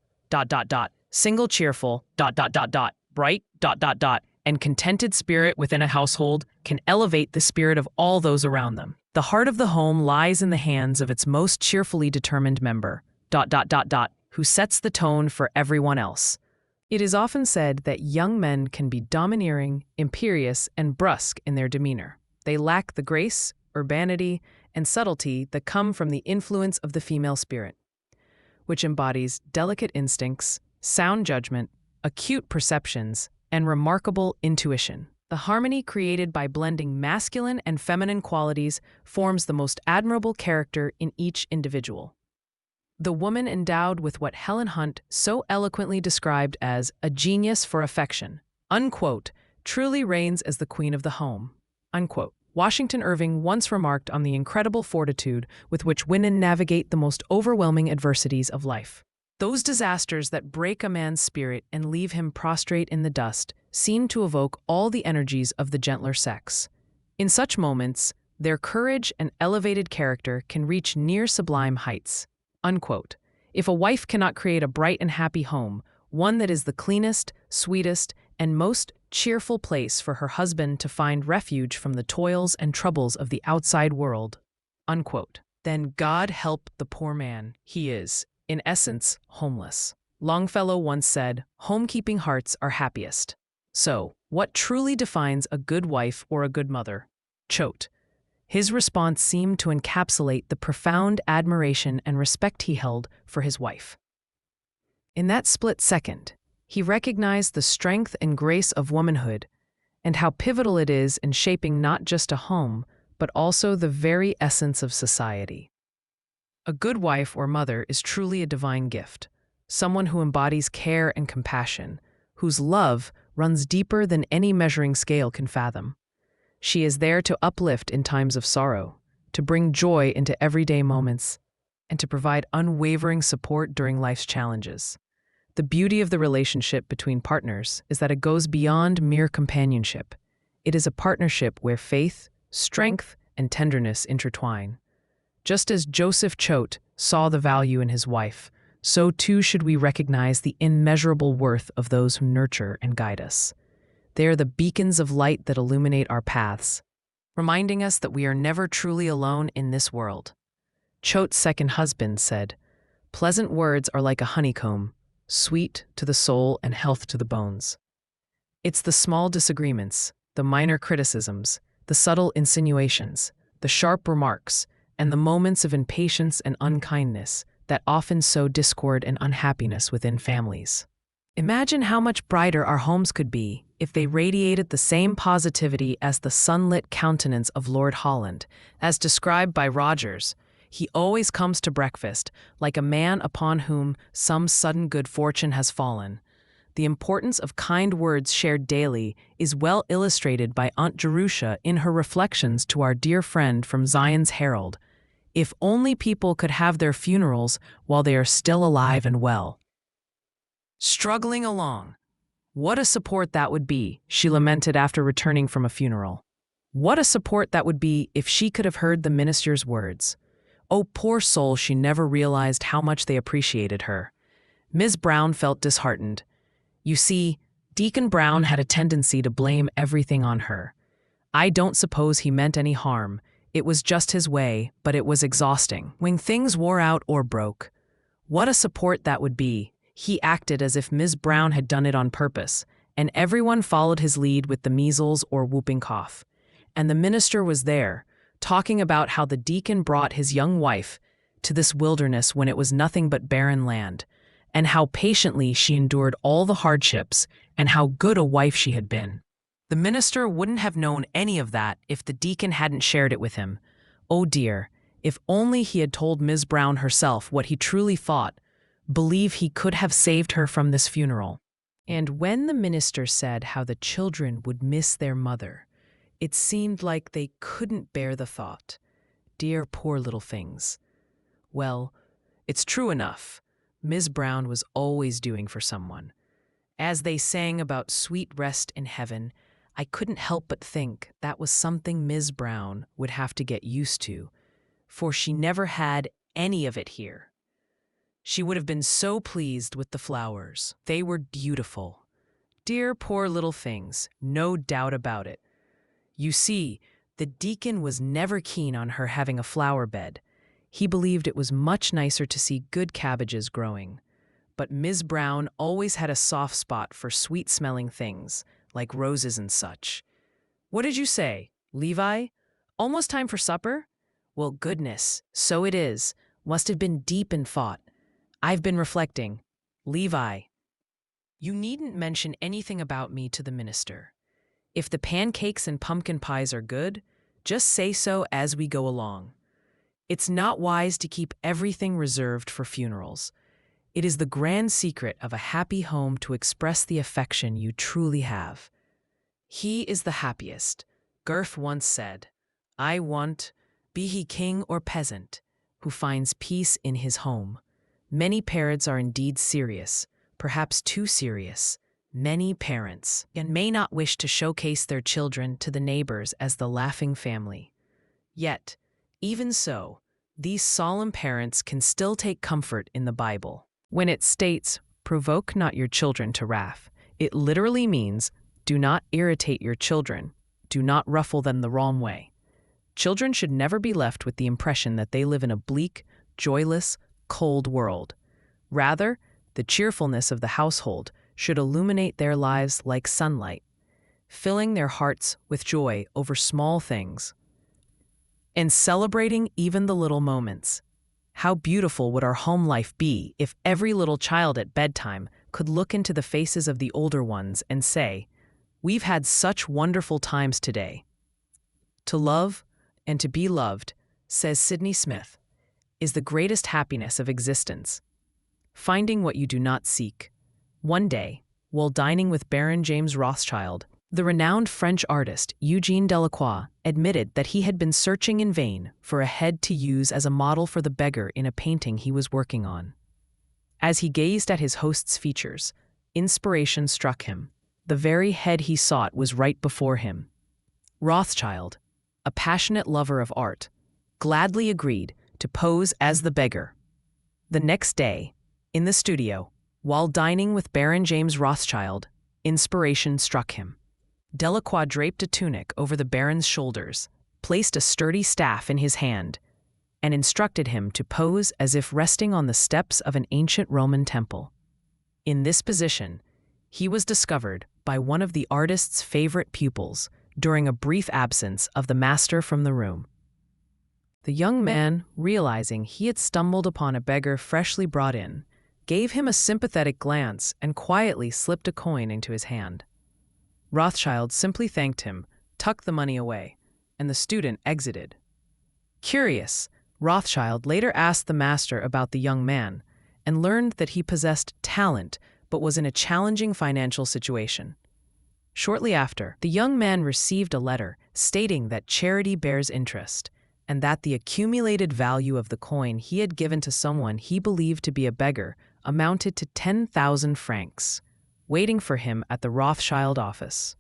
A: single cheerful, bright, and contented spirit within a household can elevate the spirit of all those around them. The heart of the home lies in the hands of its most cheerfully determined member, who sets the tone for everyone else. It is often said that young men can be domineering, imperious, and brusque in their demeanor. They lack the grace, urbanity, and subtlety that come from the influence of the female spirit, which embodies delicate instincts, sound judgment, acute perceptions, and remarkable intuition. The harmony created by blending masculine and feminine qualities forms the most admirable character in each individual. The woman endowed with what Helen Hunt so eloquently described as a genius for affection, unquote, truly reigns as the queen of the home, unquote. Washington Irving once remarked on the incredible fortitude with which women navigate the most overwhelming adversities of life. Those disasters that break a man's spirit and leave him prostrate in the dust seem to evoke all the energies of the gentler sex. In such moments, their courage and elevated character can reach near sublime heights. Unquote. If a wife cannot create a bright and happy home, one that is the cleanest, sweetest, and most cheerful place for her husband to find refuge from the toils and troubles of the outside world, unquote, then God help the poor man. He is, in essence, homeless. Longfellow once said, "Homekeeping hearts are happiest." So, what truly defines a good wife or a good mother? Choate. His response seemed to encapsulate the profound admiration and respect he held for his wife. In that split second, he recognized the strength and grace of womanhood and how pivotal it is in shaping not just a home, but also the very essence of society. A good wife or mother is truly a divine gift, someone who embodies care and compassion, whose love runs deeper than any measuring scale can fathom. She is there to uplift in times of sorrow, to bring joy into everyday moments, and to provide unwavering support during life's challenges. The beauty of the relationship between partners is that it goes beyond mere companionship. It is a partnership where faith, strength, and tenderness intertwine. Just as Joseph Choate saw the value in his wife, so too should we recognize the immeasurable worth of those who nurture and guide us. They are the beacons of light that illuminate our paths, reminding us that we are never truly alone in this world. Choate's second husband said, "Pleasant words are like a honeycomb, sweet to the soul and health to the bones." It's the small disagreements, the minor criticisms, the subtle insinuations, the sharp remarks, and the moments of impatience and unkindness that often sow discord and unhappiness within families. Imagine how much brighter our homes could be if they radiated the same positivity as the sunlit countenance of Lord Holland. As described by Rogers, he always comes to breakfast like a man upon whom some sudden good fortune has fallen. The importance of kind words shared daily is well illustrated by Aunt Jerusha in her reflections to our dear friend from Zion's Herald. If only people could have their funerals while they are still alive and well. Struggling along. What a support that would be, she lamented after returning from a funeral. What a support that would be if she could have heard the minister's words. Oh, poor soul, she never realized how much they appreciated her. Ms. Brown felt disheartened. You see, Deacon Brown had a tendency to blame everything on her. I don't suppose he meant any harm. It was just his way, but it was exhausting. When things wore out or broke, what a support that would be. He acted as if Ms. Brown had done it on purpose, and everyone followed his lead with the measles or whooping cough. And the minister was there, talking about how the deacon brought his young wife to this wilderness when it was nothing but barren land, and how patiently she endured all the hardships, and how good a wife she had been. The minister wouldn't have known any of that if the deacon hadn't shared it with him. Oh dear, if only he had told Ms. Brown herself what he truly thought, believe he could have saved her from this funeral. And when the minister said how the children would miss their mother, it seemed like they couldn't bear the thought. Dear poor little things. Well, it's true enough. Ms. Brown was always doing for someone. As they sang about sweet rest in heaven, I couldn't help but think that was something Ms. Brown would have to get used to, for she never had any of it here. She would have been so pleased with the flowers. They were beautiful. Dear poor little things, no doubt about it. You see, the deacon was never keen on her having a flower bed. He believed it was much nicer to see good cabbages growing. But Ms. Brown always had a soft spot for sweet-smelling things, like roses and such. What did you say, Levi? Almost time for supper? Well, goodness, so it is. Must have been deep in thought. I've been reflecting. Levi, you needn't mention anything about me to the minister. If the pancakes and pumpkin pies are good, just say so as we go along. It's not wise to keep everything reserved for funerals. It is the grand secret of a happy home to express the affection you truly have. He is the happiest, Goethe once said. I want, be he king or peasant, who finds peace in his home. Many parents are indeed serious, perhaps too serious. Many parents and may not wish to showcase their children to the neighbors as the laughing family. Yet, even so, these solemn parents can still take comfort in the Bible. When it states, provoke not your children to wrath, it literally means, do not irritate your children, do not ruffle them the wrong way. Children should never be left with the impression that they live in a bleak, joyless, cold world. Rather, the cheerfulness of the household should illuminate their lives like sunlight, filling their hearts with joy over small things and celebrating even the little moments. How beautiful would our home life be if every little child at bedtime could look into the faces of the older ones and say, "We've had such wonderful times today." To love and to be loved, says Sydney Smith, is the greatest happiness of existence. Finding what you do not seek. One day, while dining with Baron James Rothschild, the renowned French artist Eugene Delacroix admitted that he had been searching in vain for a head to use as a model for the beggar in a painting he was working on. As he gazed at his host's features, inspiration struck him. The very head he sought was right before him. Rothschild, a passionate lover of art, gladly agreed to pose as the beggar. The next day, in the studio, while dining with Baron James Rothschild, inspiration struck him. Delacroix draped a tunic over the Baron's shoulders, placed a sturdy staff in his hand, and instructed him to pose as if resting on the steps of an ancient Roman temple. In this position, he was discovered by one of the artist's favorite pupils during a brief absence of the master from the room. The young man, realizing he had stumbled upon a beggar freshly brought in, gave him a sympathetic glance and quietly slipped a coin into his hand. Rothschild simply thanked him, tucked the money away, and the student exited. Curious, Rothschild later asked the master about the young man and learned that he possessed talent but was in a challenging financial situation. Shortly after, the young man received a letter stating that charity bears interest and that the accumulated value of the coin he had given to someone he believed to be a beggar amounted to 10,000 francs, waiting for him at the Rothschild office.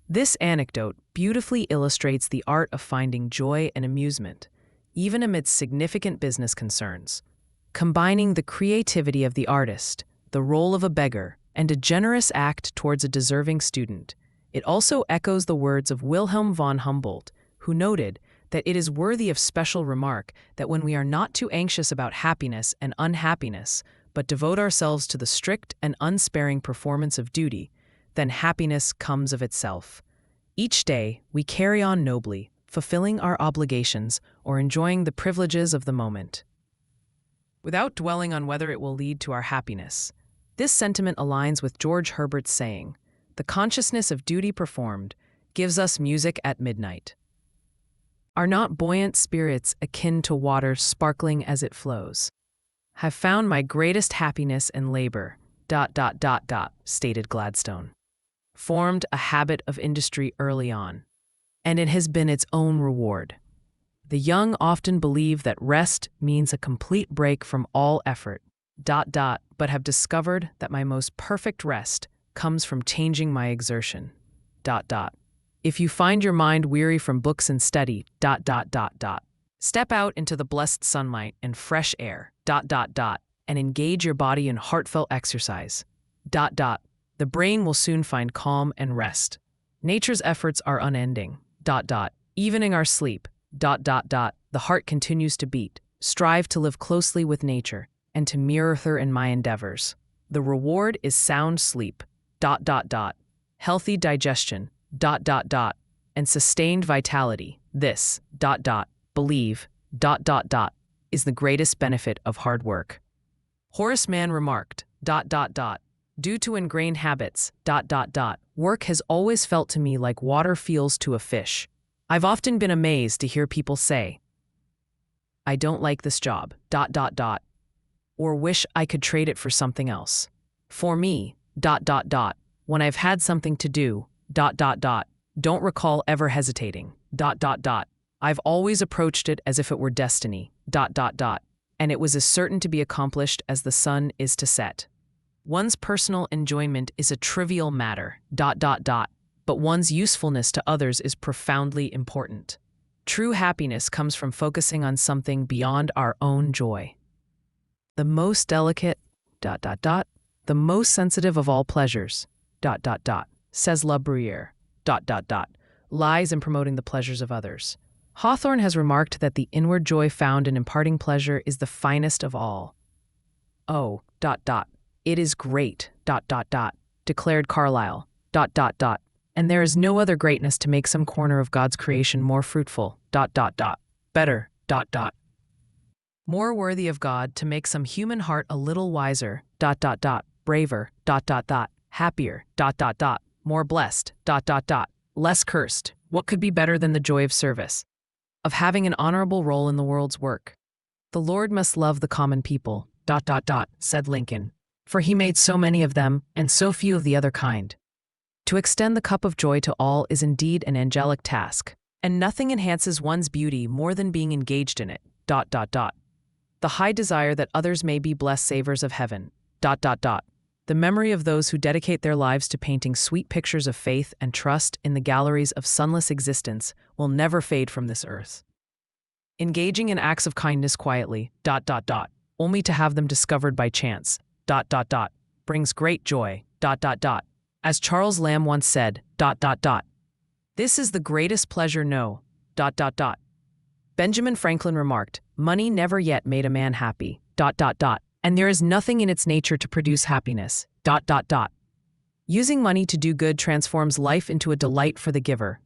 A: This anecdote beautifully illustrates the art of finding joy and amusement, even amidst significant business concerns. Combining the creativity of the artist, the role of a beggar, and a generous act towards a deserving student, it also echoes the words of Wilhelm von Humboldt, who noted that it is worthy of special remark that when we are not too anxious about happiness and unhappiness, but devote ourselves to the strict and unsparing performance of duty, then happiness comes of itself. Each day, we carry on nobly, fulfilling our obligations or enjoying the privileges of the moment, without dwelling on whether it will lead to our happiness. This sentiment aligns with George Herbert's saying, "The consciousness of duty performed gives us music at midnight." Are not buoyant spirits akin to water sparkling as it flows? Have found my greatest happiness in labor, ... stated Gladstone. Formed a habit of industry early on, and it has been its own reward. The young often believe that rest means a complete break from all effort, ... but have discovered that my most perfect rest comes from changing my exertion. If you find your mind weary from books and study, step out into the blessed sunlight and fresh air, and engage your body in heartfelt exercise, The brain will soon find calm and rest. Nature's efforts are unending, Evening our sleep, The heart continues to beat. Strive to live closely with nature and to mirror her in my endeavors. The reward is sound sleep, Healthy digestion, and sustained vitality. This, believe, is the greatest benefit of hard work. Horace Mann remarked, Due to ingrained habits, work has always felt to me like water feels to a fish. I've often been amazed to hear people say, I don't like this job, or wish I could trade it for something else. For me, when I've had something to do, don't recall ever hesitating, I've always approached it as if it were destiny, and it was as certain to be accomplished as the sun is to set. One's personal enjoyment is a trivial matter, but one's usefulness to others is profoundly important. True happiness comes from focusing on something beyond our own joy. The most delicate, the most sensitive of all pleasures, says La Bruyere, lies in promoting the pleasures of others. Hawthorne has remarked that the inward joy found in imparting pleasure is the finest of all. Oh, it is great, declared Carlyle, and there is no other greatness to make some corner of God's creation more fruitful, better, more worthy of God to make some human heart a little wiser, braver, happier, more blessed, less cursed. What could be better than the joy of service, of having an honorable role in the world's work? The Lord must love the common people, said Lincoln, for he made so many of them and so few of the other kind. To extend the cup of joy to all is indeed an angelic task, and nothing enhances one's beauty more than being engaged in it, The high desire that others may be blessed savors of heaven, The memory of those who dedicate their lives to painting sweet pictures of faith and trust in the galleries of sunless existence will never fade from this earth. Engaging in acts of kindness quietly, only to have them discovered by chance, brings great joy, As Charles Lamb once said, This is the greatest pleasure no, Benjamin Franklin remarked, money never yet made a man happy, and there is nothing in its nature to produce happiness, Using money to do good transforms life into a delight for the giver,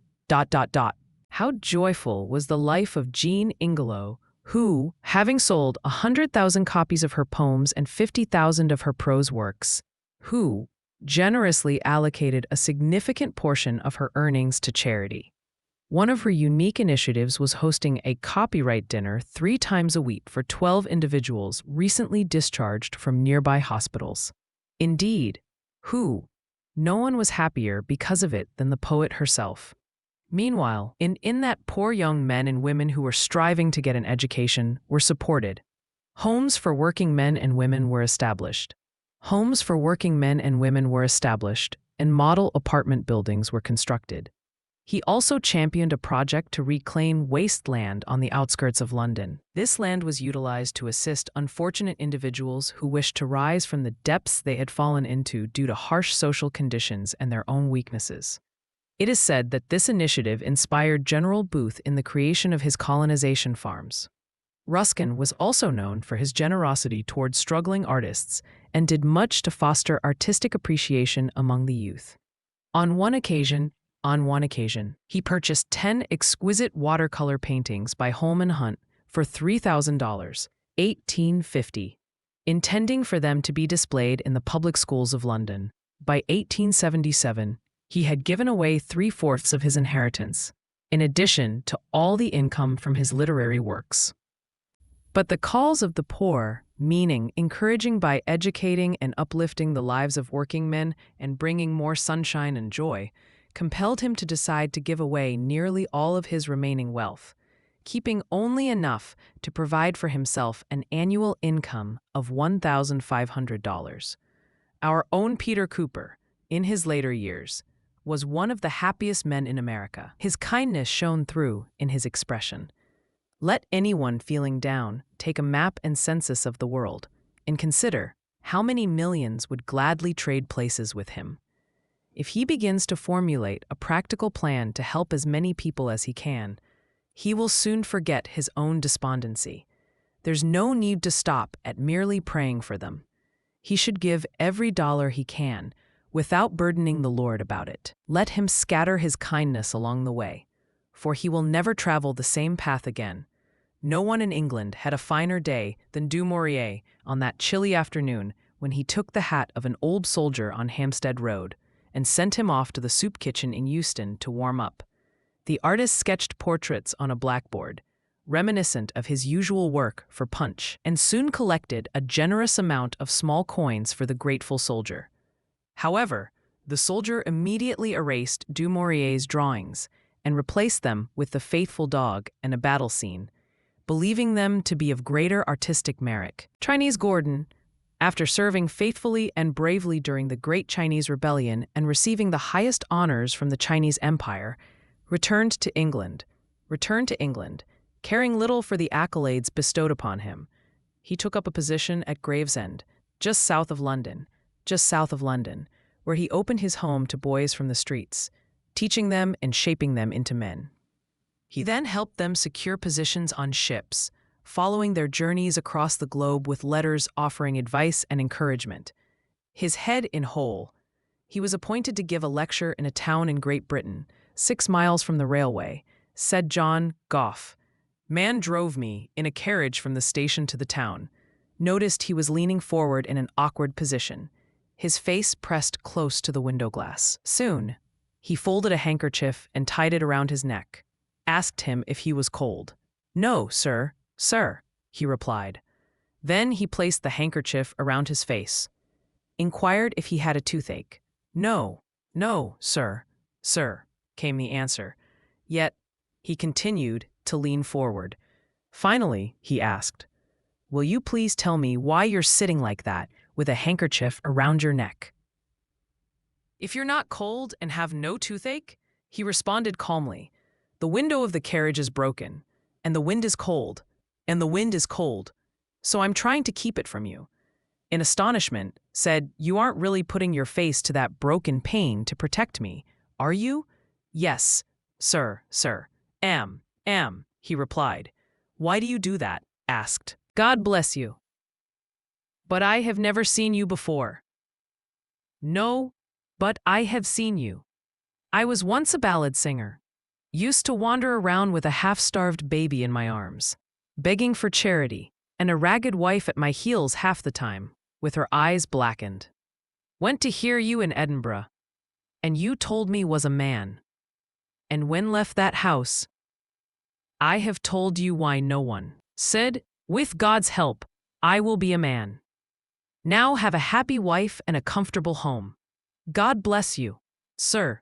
A: How joyful was the life of Jean Ingelow, who, having sold 100,000 copies of her poems and 50,000 of her prose works, who generously allocated a significant portion of her earnings to charity. One of her unique initiatives was hosting a copyright dinner 3 times a week for 12 individuals recently discharged from nearby hospitals. Indeed, no one was happier because of it than the poet herself. Meanwhile, in that poor young men and women who were striving to get an education were supported. Homes for working men and women were established. And model apartment buildings were constructed. He also championed a project to reclaim wasteland on the outskirts of London. This land was utilized to assist unfortunate individuals who wished to rise from the depths they had fallen into due to harsh social conditions and their own weaknesses. It is said that this initiative inspired General Booth in the creation of his colonization farms. Ruskin was also known for his generosity toward struggling artists and did much to foster artistic appreciation among the youth. On one occasion, he purchased 10 exquisite watercolor paintings by Holman Hunt for $3,000, 1850, intending for them to be displayed in the public schools of London. By 1877, he had given away 3/4 of his inheritance, in addition to all the income from his literary works. But the calls of the poor, meaning encouraging by educating and uplifting the lives of working men and bringing more sunshine and joy, compelled him to decide to give away nearly all of his remaining wealth, keeping only enough to provide for himself an annual income of $1,500. Our own Peter Cooper, in his later years, was one of the happiest men in America. His kindness shone through in his expression. Let anyone feeling down take a map and census of the world and consider how many millions would gladly trade places with him. If he begins to formulate a practical plan to help as many people as he can, he will soon forget his own despondency. There's no need to stop at merely praying for them. He should give every dollar he can without burdening the Lord about it. Let him scatter his kindness along the way, for he will never travel the same path again. No one in England had a finer day than Du Maurier on that chilly afternoon when he took the hat of an old soldier on Hampstead Road and sent him off to the soup kitchen in Euston to warm up. The artist sketched portraits on a blackboard, reminiscent of his usual work for Punch, and soon collected a generous amount of small coins for the grateful soldier. However, the soldier immediately erased Du Maurier's drawings and replaced them with the faithful dog and a battle scene, believing them to be of greater artistic merit. Chinese Gordon, after serving faithfully and bravely during the Great Chinese Rebellion and receiving the highest honors from the Chinese Empire, returned to England, caring little for the accolades bestowed upon him. He took up a position at Gravesend, just south of London, where he opened his home to boys from the streets, teaching them and shaping them into men. He then helped them secure positions on ships, following their journeys across the globe with letters offering advice and encouragement. His head in whole, he was appointed to give a lecture in a town in Great Britain, 6 miles from the railway. Said John Gough, "Man drove me in a carriage from the station to the town. Noticed he was leaning forward in an awkward position, his face pressed close to the window glass. Soon, he folded a handkerchief and tied it around his neck. Asked him if he was cold. 'No, sir, he replied. Then he placed the handkerchief around his face. Inquired if he had a toothache. 'No, sir,' came the answer. Yet, he continued to lean forward. Finally, he asked, 'Will you please tell me why you're sitting like that with a handkerchief around your neck?' 'If you're not cold and have no toothache,' he responded calmly, 'the window of the carriage is broken, and the wind is cold, so I'm trying to keep it from you.' In astonishment, said, 'You aren't really putting your face to that broken pane to protect me, are you?' 'Yes, sir, am, he replied. 'Why do you do that?' asked. 'God bless you. But I have never seen you before.' 'No, but I have seen you. I was once a ballad singer. Used to wander around with a half-starved baby in my arms, begging for charity, and a ragged wife at my heels half the time, with her eyes blackened. Went to hear you in Edinburgh, and you told me was a man. And when left that house, I have told you why no one. Said, with God's help, I will be a man. Now have a happy wife and a comfortable home. God bless you, sir.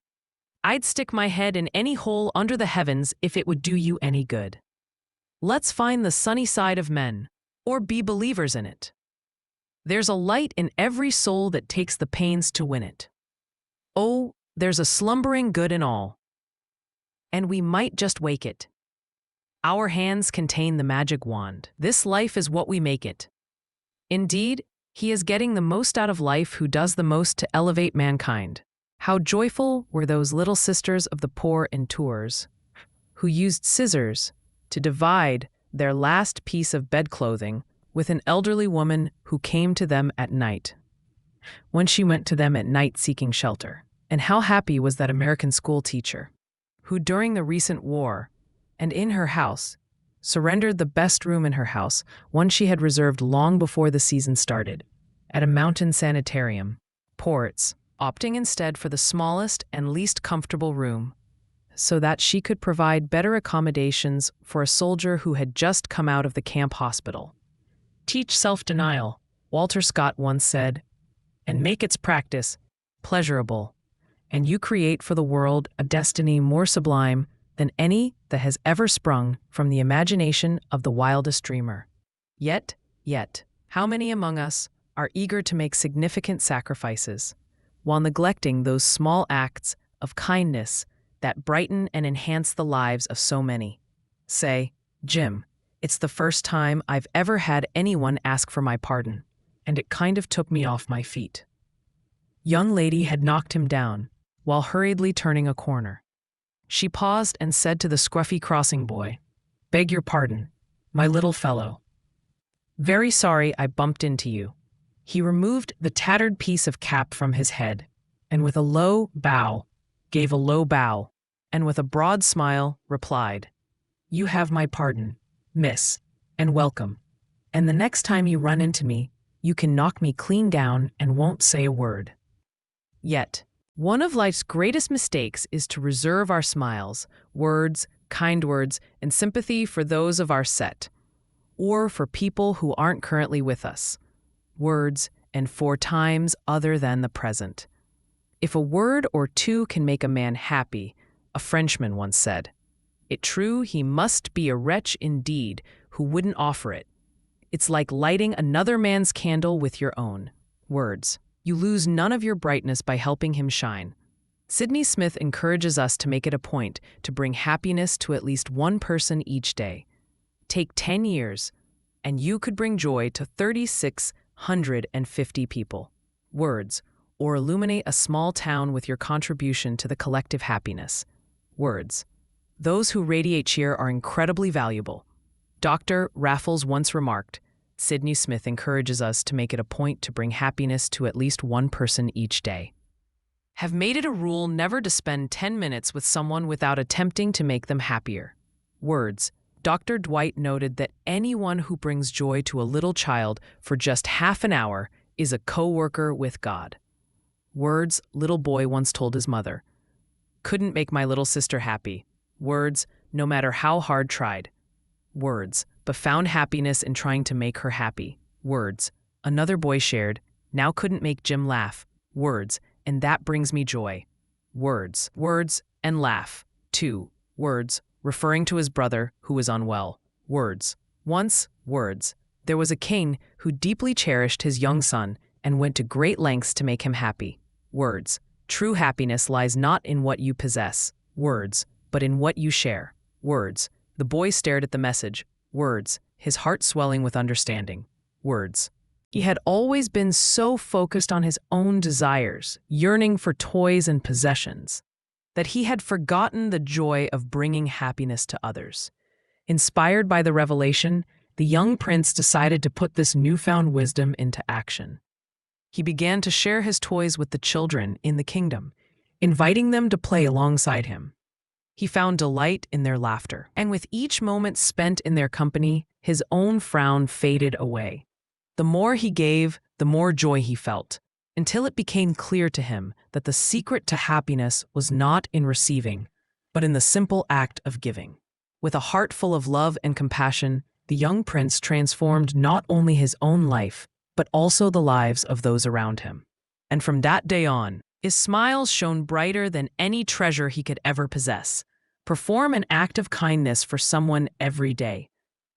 A: I'd stick my head in any hole under the heavens if it would do you any good. Let's find the sunny side of men, or be believers in it. There's a light in every soul that takes the pains to win it. Oh, there's a slumbering good in all. And we might just wake it. Our hands contain the magic wand. This life is what we make it. Indeed, he is getting the most out of life who does the most to elevate mankind. How joyful were those little sisters of the poor in Tours, who used scissors to divide their last piece of bedclothing with an elderly woman who came to them at night, when she went to them at night seeking shelter. And how happy was that American school teacher, who during the recent war, and in her house, surrendered the best room in her house, one she had reserved long before the season started, at a mountain sanitarium, ports, opting instead for the smallest and least comfortable room, so that she could provide better accommodations for a soldier who had just come out of the camp hospital. Teach self-denial, Walter Scott once said, and make its practice pleasurable, and you create for the world a destiny more sublime than any that has ever sprung from the imagination of the wildest dreamer. Yet, how many among us are eager to make significant sacrifices, while neglecting those small acts of kindness that brighten and enhance the lives of so many. Say, Jim, it's the first time I've ever had anyone ask for my pardon, and it kind of took me off my feet. Young lady had knocked him down while hurriedly turning a corner. She paused and said to the scruffy crossing boy, "Beg your pardon, my little fellow. Very sorry I bumped into you." He removed the tattered piece of cap from his head, and with a low bow, gave a low bow, and with a broad smile, replied, "You have my pardon, miss, and welcome. And the next time you run into me, you can knock me clean down and won't say a word." Yet, one of life's greatest mistakes is to reserve our smiles, words, kind words, and sympathy for those of our set, or for people who aren't currently with us. Words, and for times other than the present. If a word or two can make a man happy, a Frenchman once said, it true he must be a wretch indeed who wouldn't offer it. It's like lighting another man's candle with your own. Words. You lose none of your brightness by helping him shine. Sydney Smith encourages us to make it a point to bring happiness to at least one person each day. Take 10 years, and you could bring joy to 3,650 people. Words. Or illuminate a small town with your contribution to the collective happiness. Words. Those who radiate cheer are incredibly valuable. Dr. Raffles once remarked, Sydney Smith encourages us to make it a point to bring happiness to at least one person each day. Have made it a rule never to spend 10 minutes with someone without attempting to make them happier. Words. Dr. Dwight noted that anyone who brings joy to a little child for just half an hour is a co-worker with God. Words. Little boy once told his mother, "Couldn't make my little sister happy." Words. No matter how hard tried. Words. But found happiness in trying to make her happy. Words. Another boy shared, "Now couldn't make Jim laugh." Words. And that brings me joy. Words. Words and laugh. 2. Words. Referring to his brother who was unwell. Words. Once, words. There was a king who deeply cherished his young son and went to great lengths to make him happy. Words. True happiness lies not in what you possess. Words. But in what you share. Words. The boy stared at the message. Words. His heart swelling with understanding. Words. He had always been so focused on his own desires, yearning for toys and possessions, that he had forgotten the joy of bringing happiness to others. Inspired by the revelation, the young prince decided to put this newfound wisdom into action. He began to share his toys with the children in the kingdom, inviting them to play alongside him. He found delight in their laughter, and with each moment spent in their company, his own frown faded away. The more he gave, the more joy he felt, until it became clear to him that the secret to happiness was not in receiving, but in the simple act of giving. With a heart full of love and compassion, the young prince transformed not only his own life, but also the lives of those around him. And from that day on, his smiles shone brighter than any treasure he could ever possess. Perform an act of kindness for someone every day.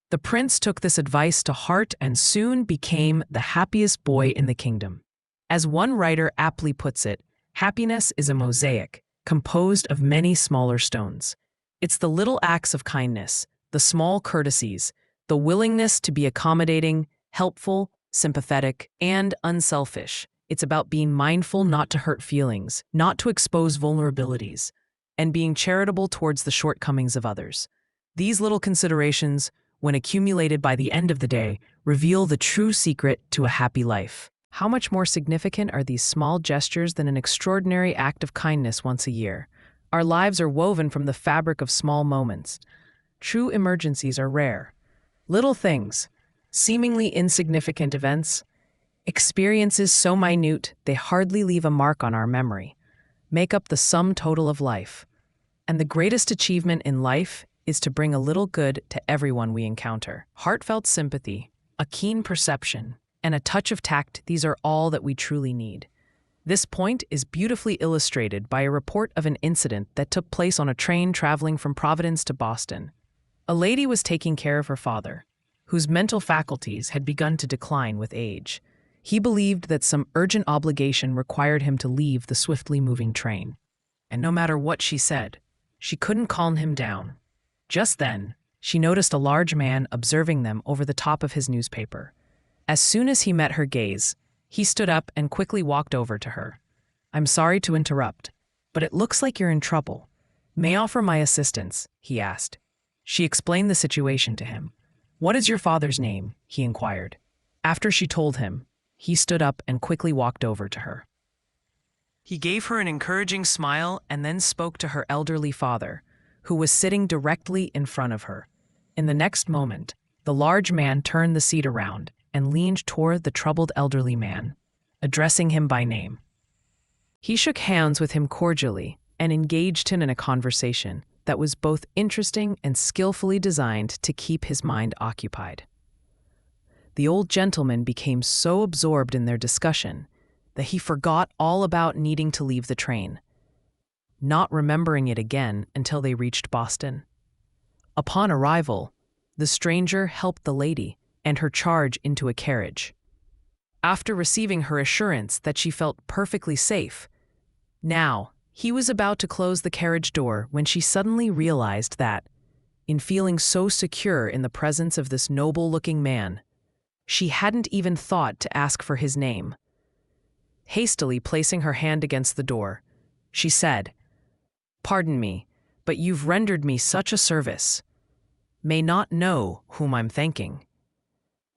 A: The prince took this advice to heart and soon became the happiest boy in the kingdom. As one writer aptly puts it, happiness is a mosaic composed of many smaller stones. It's the little acts of kindness, the small courtesies, the willingness to be accommodating, helpful, sympathetic, and unselfish. It's about being mindful not to hurt feelings, not to expose vulnerabilities, and being charitable towards the shortcomings of others. These little considerations, when accumulated by the end of the day, reveal the true secret to a happy life. How much more significant are these small gestures than an extraordinary act of kindness once a year? Our lives are woven from the fabric of small moments. True emergencies are rare. Little things, seemingly insignificant events, experiences so minute they hardly leave a mark on our memory, make up the sum total of life. And the greatest achievement in life is to bring a little good to everyone we encounter. Heartfelt sympathy, a keen perception, and a touch of tact, these are all that we truly need. This point is beautifully illustrated by a report of an incident that took place on a train traveling from Providence to Boston. A lady was taking care of her father, whose mental faculties had begun to decline with age. He believed that some urgent obligation required him to leave the swiftly moving train. And no matter what she said, she couldn't calm him down. Just then, she noticed a large man observing them over the top of his newspaper. As soon as he met her gaze, he stood up and quickly walked over to her. "I'm sorry to interrupt, but it looks like you're in trouble. May I offer my assistance?" he asked. She explained the situation to him. "What is your father's name?" he inquired. After she told him, he stood up and quickly walked over to her. He gave her an encouraging smile and then spoke to her elderly father, who was sitting directly in front of her. In the next moment, the large man turned the seat around and leaned toward the troubled elderly man, addressing him by name. He shook hands with him cordially and engaged him in a conversation that was both interesting and skillfully designed to keep his mind occupied. The old gentleman became so absorbed in their discussion that he forgot all about needing to leave the train, not remembering it again until they reached Boston. Upon arrival, the stranger helped the lady and her charge into a carriage. After receiving her assurance that she felt perfectly safe, now he was about to close the carriage door when she suddenly realized that, in feeling so secure in the presence of this noble-looking man, she hadn't even thought to ask for his name. Hastily placing her hand against the door, she said, "Pardon me, but you've rendered me such a service. May not know whom I'm thanking."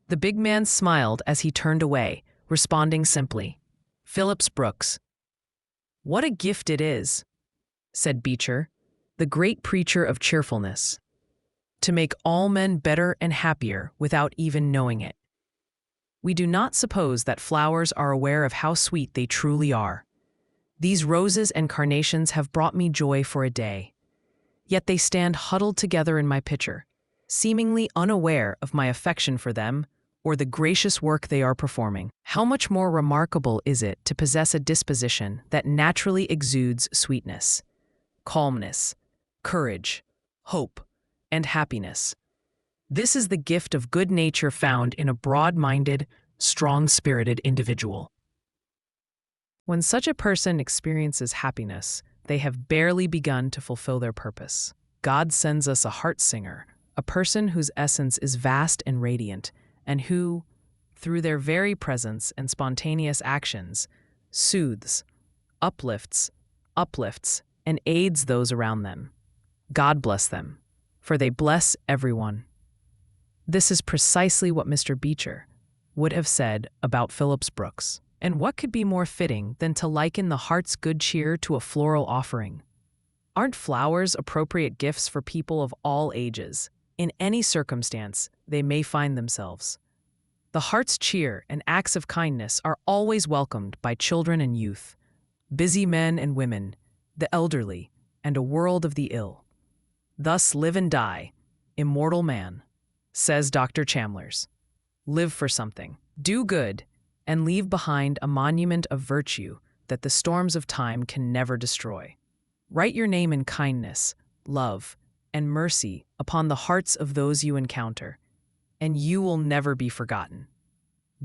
A: The big man smiled as he turned away, responding simply, "Phillips Brooks." "What a gift it is," said Beecher, the great preacher of cheerfulness, "to make all men better and happier without even knowing it. We do not suppose that flowers are aware of how sweet they truly are. These roses and carnations have brought me joy for a day. Yet they stand huddled together in my pitcher, seemingly unaware of my affection for them or the gracious work they are performing. How much more remarkable is it to possess a disposition that naturally exudes sweetness, calmness, courage, hope, and happiness. This is the gift of good nature found in a broad-minded, strong-spirited individual. When such a person experiences happiness, they have barely begun to fulfill their purpose. God sends us a heart singer, a person whose essence is vast and radiant, and who, through their very presence and spontaneous actions, soothes, uplifts, and aids those around them. God bless them, for they bless everyone. This is precisely what Mr. Beecher would have said about Phillips Brooks. And what could be more fitting than to liken the heart's good cheer to a floral offering? Aren't flowers appropriate gifts for people of all ages, in any circumstance they may find themselves? The heart's cheer and acts of kindness are always welcomed by children and youth, busy men and women, the elderly, and a world of the ill. Thus live and die, immortal man, says Dr. Chalmers. Live for something, do good, and leave behind a monument of virtue that the storms of time can never destroy. Write your name in kindness, love, and mercy upon the hearts of those you encounter, and you will never be forgotten.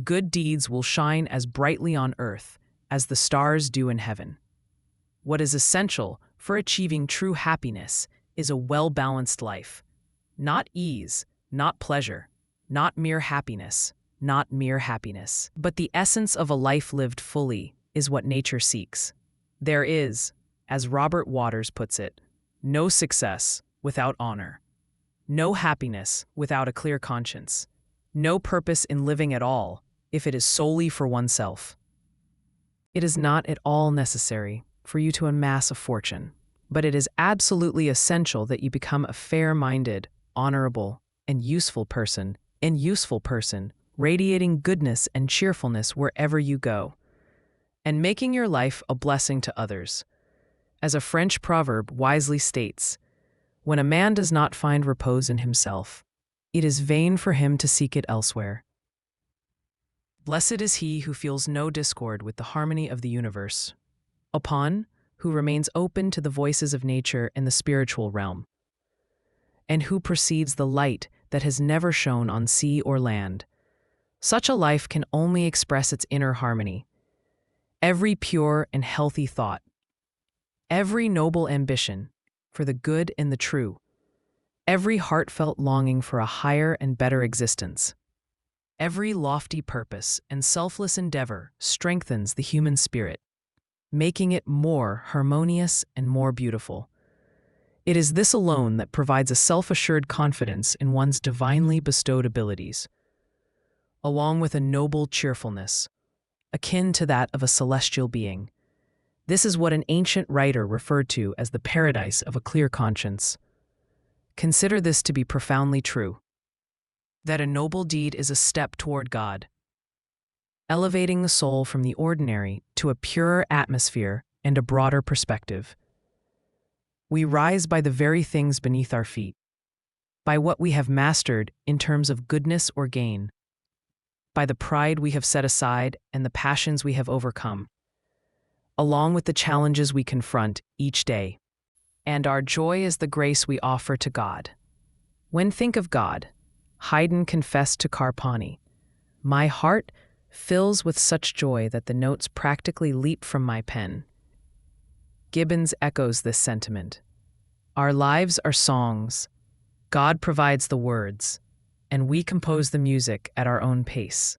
A: Good deeds will shine as brightly on earth as the stars do in heaven. What is essential for achieving true happiness is a well-balanced life. Not ease, not pleasure, not mere happiness, but the essence of a life lived fully is what nature seeks. There is, as Robert Waters puts it, no success without honor, no happiness without a clear conscience, no purpose in living at all if it is solely for oneself. It is not at all necessary for you to amass a fortune, but it is absolutely essential that you become a fair-minded, honorable, and useful person, radiating goodness and cheerfulness wherever you go, and making your life a blessing to others. As a French proverb wisely states, when a man does not find repose in himself, it is vain for him to seek it elsewhere. Blessed is he who feels no discord with the harmony of the universe, who remains open to the voices of nature in the spiritual realm, and who perceives the light that has never shone on sea or land, Such a life can only express its inner harmony. Every pure and healthy thought, every noble ambition for the good and the true, every heartfelt longing for a higher and better existence, every lofty purpose and selfless endeavor strengthens the human spirit, making it more harmonious and more beautiful. It is this alone that provides a self-assured confidence in one's divinely bestowed abilities, along with a noble cheerfulness, akin to that of a celestial being. This is what an ancient writer referred to as the paradise of a clear conscience. Consider this to be profoundly true, that a noble deed is a step toward God, elevating the soul from the ordinary to a purer atmosphere and a broader perspective. We rise by the very things beneath our feet, by what we have mastered in terms of goodness or gain, by the pride we have set aside and the passions we have overcome, along with the challenges we confront each day. And our joy is the grace we offer to God. When think of God, Haydn confessed to Carpani, "My heart fills with such joy that the notes practically leap from my pen." Gibbons echoes this sentiment. Our lives are songs. God provides the words, and we compose the music at our own pace.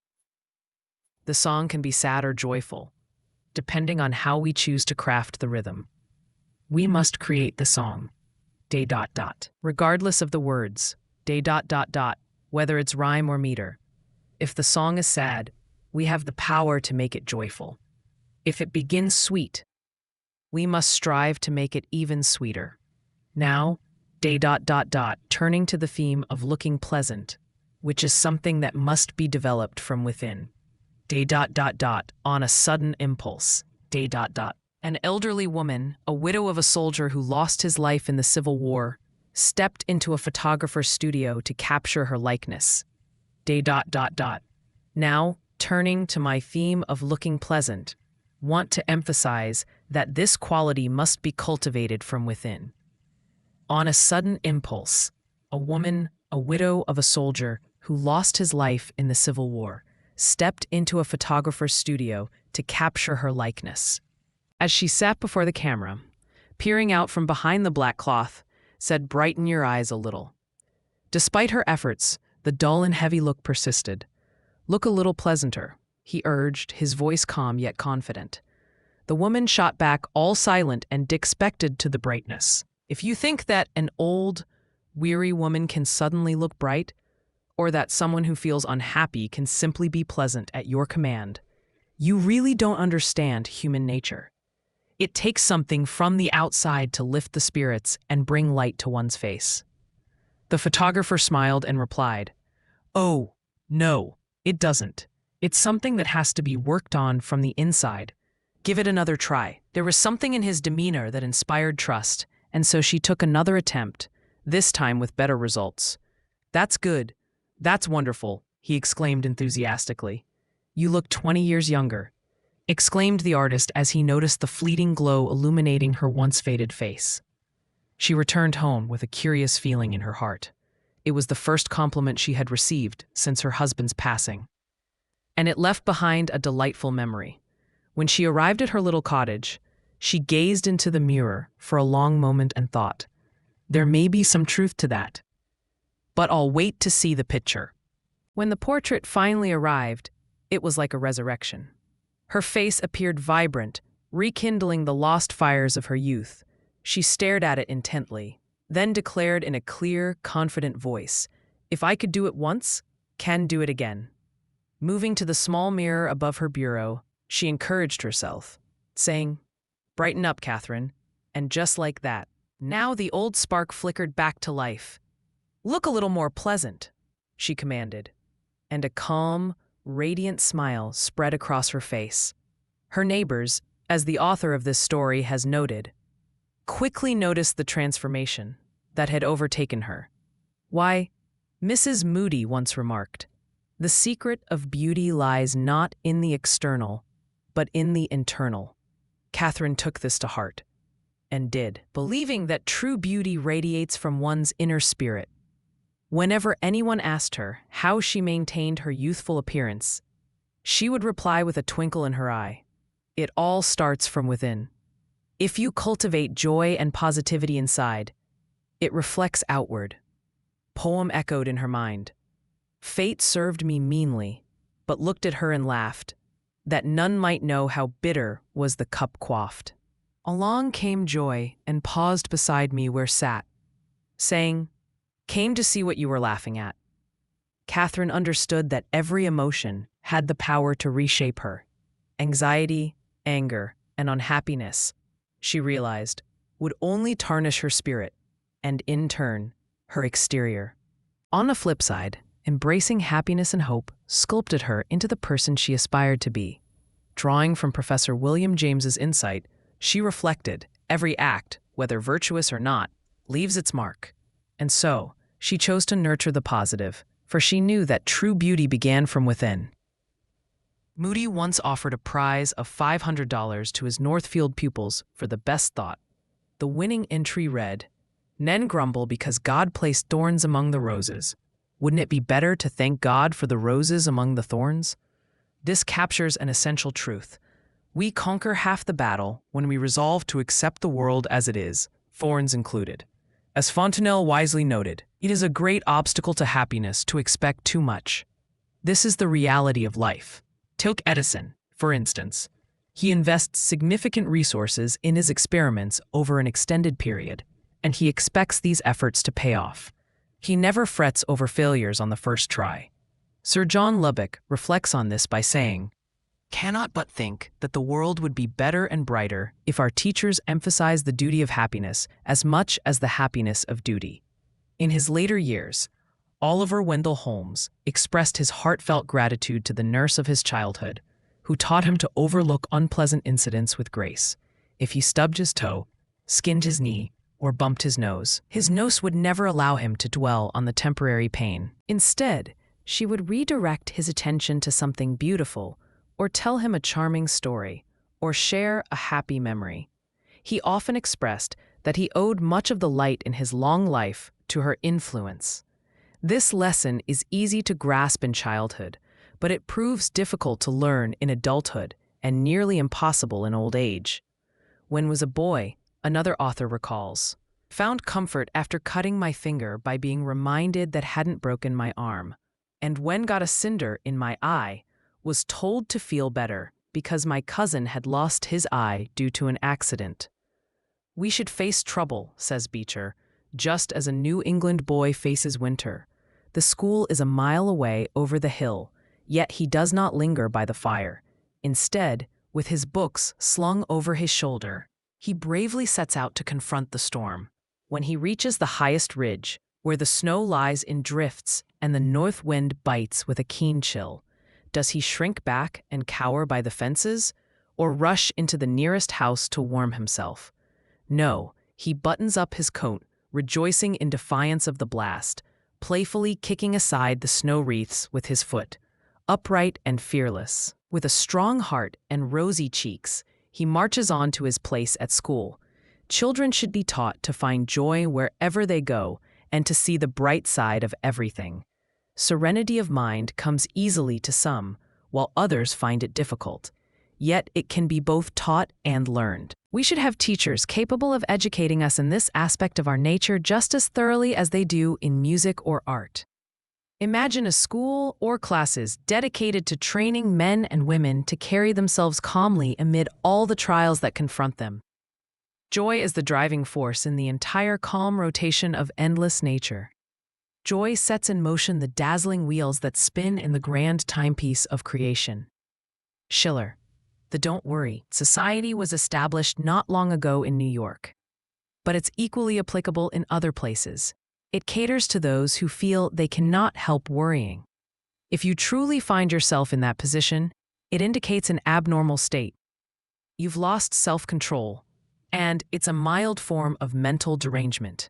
A: The song can be sad or joyful, depending on how we choose to craft the rhythm. We must create the song. ... Regardless of the words, ... whether it's rhyme or meter. If the song is sad, we have the power to make it joyful. If it begins sweet, we must strive to make it even sweeter. Now, ... turning to the theme of looking pleasant, which is something that must be developed from within. ... On a sudden impulse. ... An elderly woman, a widow of a soldier who lost his life in the Civil War, stepped into a photographer's studio to capture her likeness. ... Now, turning to my theme of looking pleasant, want to emphasize that this quality must be cultivated from within. On a sudden impulse, a woman, a widow of a soldier who lost his life in the Civil War, stepped into a photographer's studio to capture her likeness. As she sat before the camera, peering out from behind the black cloth, said, "Brighten your eyes a little." Despite her efforts, the dull and heavy look persisted. "Look a little pleasanter," he urged, his voice calm yet confident. The woman shot back, all silent and expected to the brightness. If you think that an old, weary woman can suddenly look bright, or that someone who feels unhappy can simply be pleasant at your command, you really don't understand human nature. It takes something from the outside to lift the spirits and bring light to one's face. The photographer smiled and replied, "Oh, no, it doesn't. It's something that has to be worked on from the inside. Give it another try." There was something in his demeanor that inspired trust, and so she took another attempt, this time with better results. "That's good. That's wonderful," he exclaimed enthusiastically. "You look 20 years younger," exclaimed the artist as he noticed the fleeting glow illuminating her once faded face. She returned home with a curious feeling in her heart. It was the first compliment she had received since her husband's passing, and it left behind a delightful memory. When she arrived at her little cottage, she gazed into the mirror for a long moment and thought, "There may be some truth to that, but I'll wait to see the picture." When the portrait finally arrived, it was like a resurrection. Her face appeared vibrant, rekindling the lost fires of her youth. She stared at it intently, then declared in a clear, confident voice, "If I could do it once, can do it again." Moving to the small mirror above her bureau, she encouraged herself, saying, "Brighten up, Catherine." And just like that, now the old spark flickered back to life. "Look a little more pleasant," she commanded, and a calm, radiant smile spread across her face. Her neighbors, as the author of this story has noted, quickly noticed the transformation that had overtaken her. "Why," Mrs. Moody once remarked, "the secret of beauty lies not in the external, but in the internal." Catherine took this to heart, and did, believing that true beauty radiates from one's inner spirit. Whenever anyone asked her how she maintained her youthful appearance, she would reply with a twinkle in her eye, "It all starts from within. If you cultivate joy and positivity inside, it reflects outward." Poem echoed in her mind. Fate served me meanly, but looked at her and laughed, that none might know how bitter was the cup quaffed. Along came Joy and paused beside me where sat, saying, "Came to see what you were laughing at." Catherine understood that every emotion had the power to reshape her. Anxiety, anger, and unhappiness, she realized, would only tarnish her spirit, and in turn, her exterior. On the flip side, embracing happiness and hope sculpted her into the person she aspired to be. Drawing from Professor William James's insight, she reflected, every act, whether virtuous or not, leaves its mark. And so, she chose to nurture the positive, for she knew that true beauty began from within. Moody once offered a prize of $500 to his Northfield pupils for the best thought. The winning entry read, "Men grumble because God placed thorns among the roses. Wouldn't it be better to thank God for the roses among the thorns?" This captures an essential truth. We conquer half the battle when we resolve to accept the world as it is, thorns included. As Fontenelle wisely noted, it is a great obstacle to happiness to expect too much. This is the reality of life. Take Edison, for instance. He invests significant resources in his experiments over an extended period, and he expects these efforts to pay off. He never frets over failures on the first try. Sir John Lubbock reflects on this by saying, "Cannot but think that the world would be better and brighter if our teachers emphasized the duty of happiness as much as the happiness of duty." In his later years, Oliver Wendell Holmes expressed his heartfelt gratitude to the nurse of his childhood, who taught him to overlook unpleasant incidents with grace. If he stubbed his toe, skinned his knee, or bumped his nose would never allow him to dwell on the temporary pain. Instead, she would redirect his attention to something beautiful, or tell him a charming story, or share a happy memory. He often expressed that he owed much of the light in his long life to her influence. This lesson is easy to grasp in childhood, but it proves difficult to learn in adulthood and nearly impossible in old age. When was a boy, another author recalls, "Found comfort after cutting my finger by being reminded that hadn't broken my arm, and when got a cinder in my eye, was told to feel better because my cousin had lost his eye due to an accident." We should face trouble, says Beecher, just as a New England boy faces winter. The school is a mile away over the hill, yet he does not linger by the fire. Instead, with his books slung over his shoulder, he bravely sets out to confront the storm. When he reaches the highest ridge, where the snow lies in drifts and the north wind bites with a keen chill, does he shrink back and cower by the fences, or rush into the nearest house to warm himself? No, he buttons up his coat, rejoicing in defiance of the blast, playfully kicking aside the snow wreaths with his foot. Upright and fearless, with a strong heart and rosy cheeks, he marches on to his place at school. Children should be taught to find joy wherever they go and to see the bright side of everything. Serenity of mind comes easily to some, while others find it difficult. Yet it can be both taught and learned. We should have teachers capable of educating us in this aspect of our nature just as thoroughly as they do in music or art. Imagine a school or classes dedicated to training men and women to carry themselves calmly amid all the trials that confront them. Joy is the driving force in the entire calm rotation of endless nature. Joy sets in motion the dazzling wheels that spin in the grand timepiece of creation. Schiller. The Don't Worry Society was established not long ago in New York, but it's equally applicable in other places. It caters to those who feel they cannot help worrying. If you truly find yourself in that position, it indicates an abnormal state. You've lost self-control, and it's a mild form of mental derangement.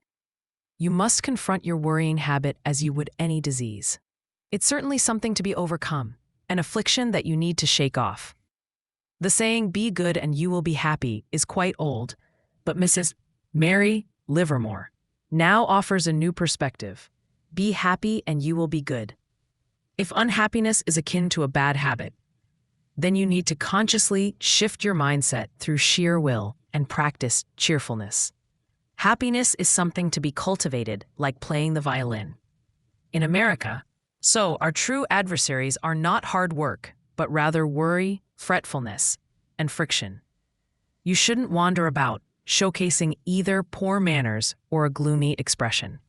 A: You must confront your worrying habit as you would any disease. It's certainly something to be overcome, an affliction that you need to shake off. The saying, "Be good and you will be happy," is quite old, but Mrs. Mary Livermore now offers a new perspective. Be happy and you will be good. If unhappiness is akin to a bad habit, then you need to consciously shift your mindset through sheer will and practice cheerfulness. Happiness is something to be cultivated like playing the violin. In America, so our true adversaries are not hard work, but rather worry, fretfulness, and friction. You shouldn't wander about, showcasing either poor manners or a gloomy expression.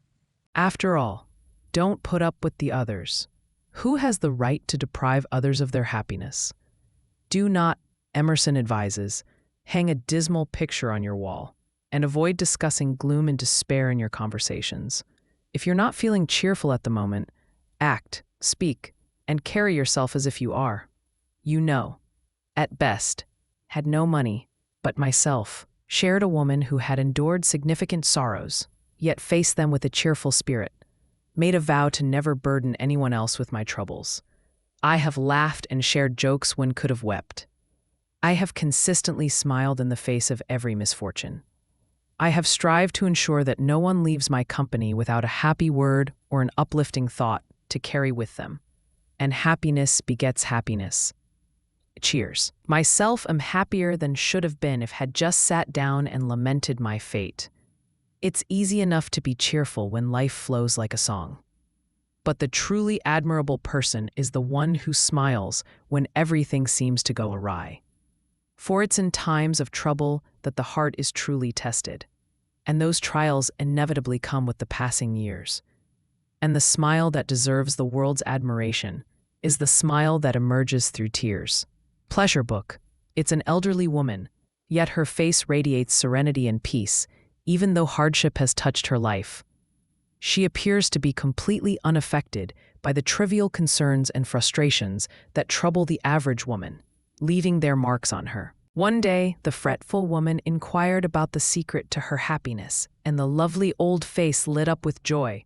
A: After all, don't put up with the others. Who has the right to deprive others of their happiness? Do not, Emerson advises, hang a dismal picture on your wall, and avoid discussing gloom and despair in your conversations. If you're not feeling cheerful at the moment, act, speak, and carry yourself as if you are. You know, at best, had no money, but myself, shared a woman who had endured significant sorrows, yet faced them with a cheerful spirit, made a vow to never burden anyone else with my troubles. I have laughed and shared jokes when could have wept. I have consistently smiled in the face of every misfortune. I have strived to ensure that no one leaves my company without a happy word or an uplifting thought to carry with them. And happiness begets happiness. Cheers. Myself am happier than should have been if had just sat down and lamented my fate. It's easy enough to be cheerful when life flows like a song. But the truly admirable person is the one who smiles when everything seems to go awry. For it's in times of trouble that the heart is truly tested, and those trials inevitably come with the passing years. And the smile that deserves the world's admiration is the smile that emerges through tears. Pleasure Book. It's an elderly woman, yet her face radiates serenity and peace, even though hardship has touched her life. She appears to be completely unaffected by the trivial concerns and frustrations that trouble the average woman, leaving their marks on her. One day, the fretful woman inquired about the secret to her happiness, and the lovely old face lit up with joy.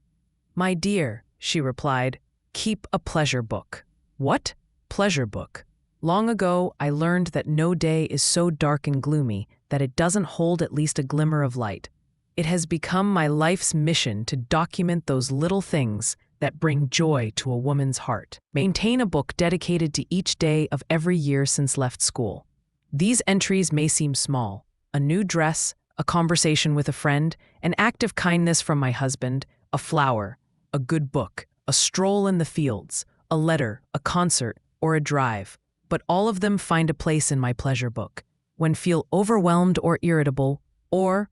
A: "My dear," she replied, "keep a pleasure book." "What? Pleasure book?" "Long ago, I learned that no day is so dark and gloomy that it doesn't hold at least a glimmer of light. It has become my life's mission to document those little things that bring joy to a woman's heart. Maintain a book dedicated to each day of every year since left school. These entries may seem small: a new dress, a conversation with a friend, an act of kindness from my husband, a flower, a good book, a stroll in the fields, a letter, a concert, or a drive. But all of them find a place in my pleasure book. When feel overwhelmed or irritable, or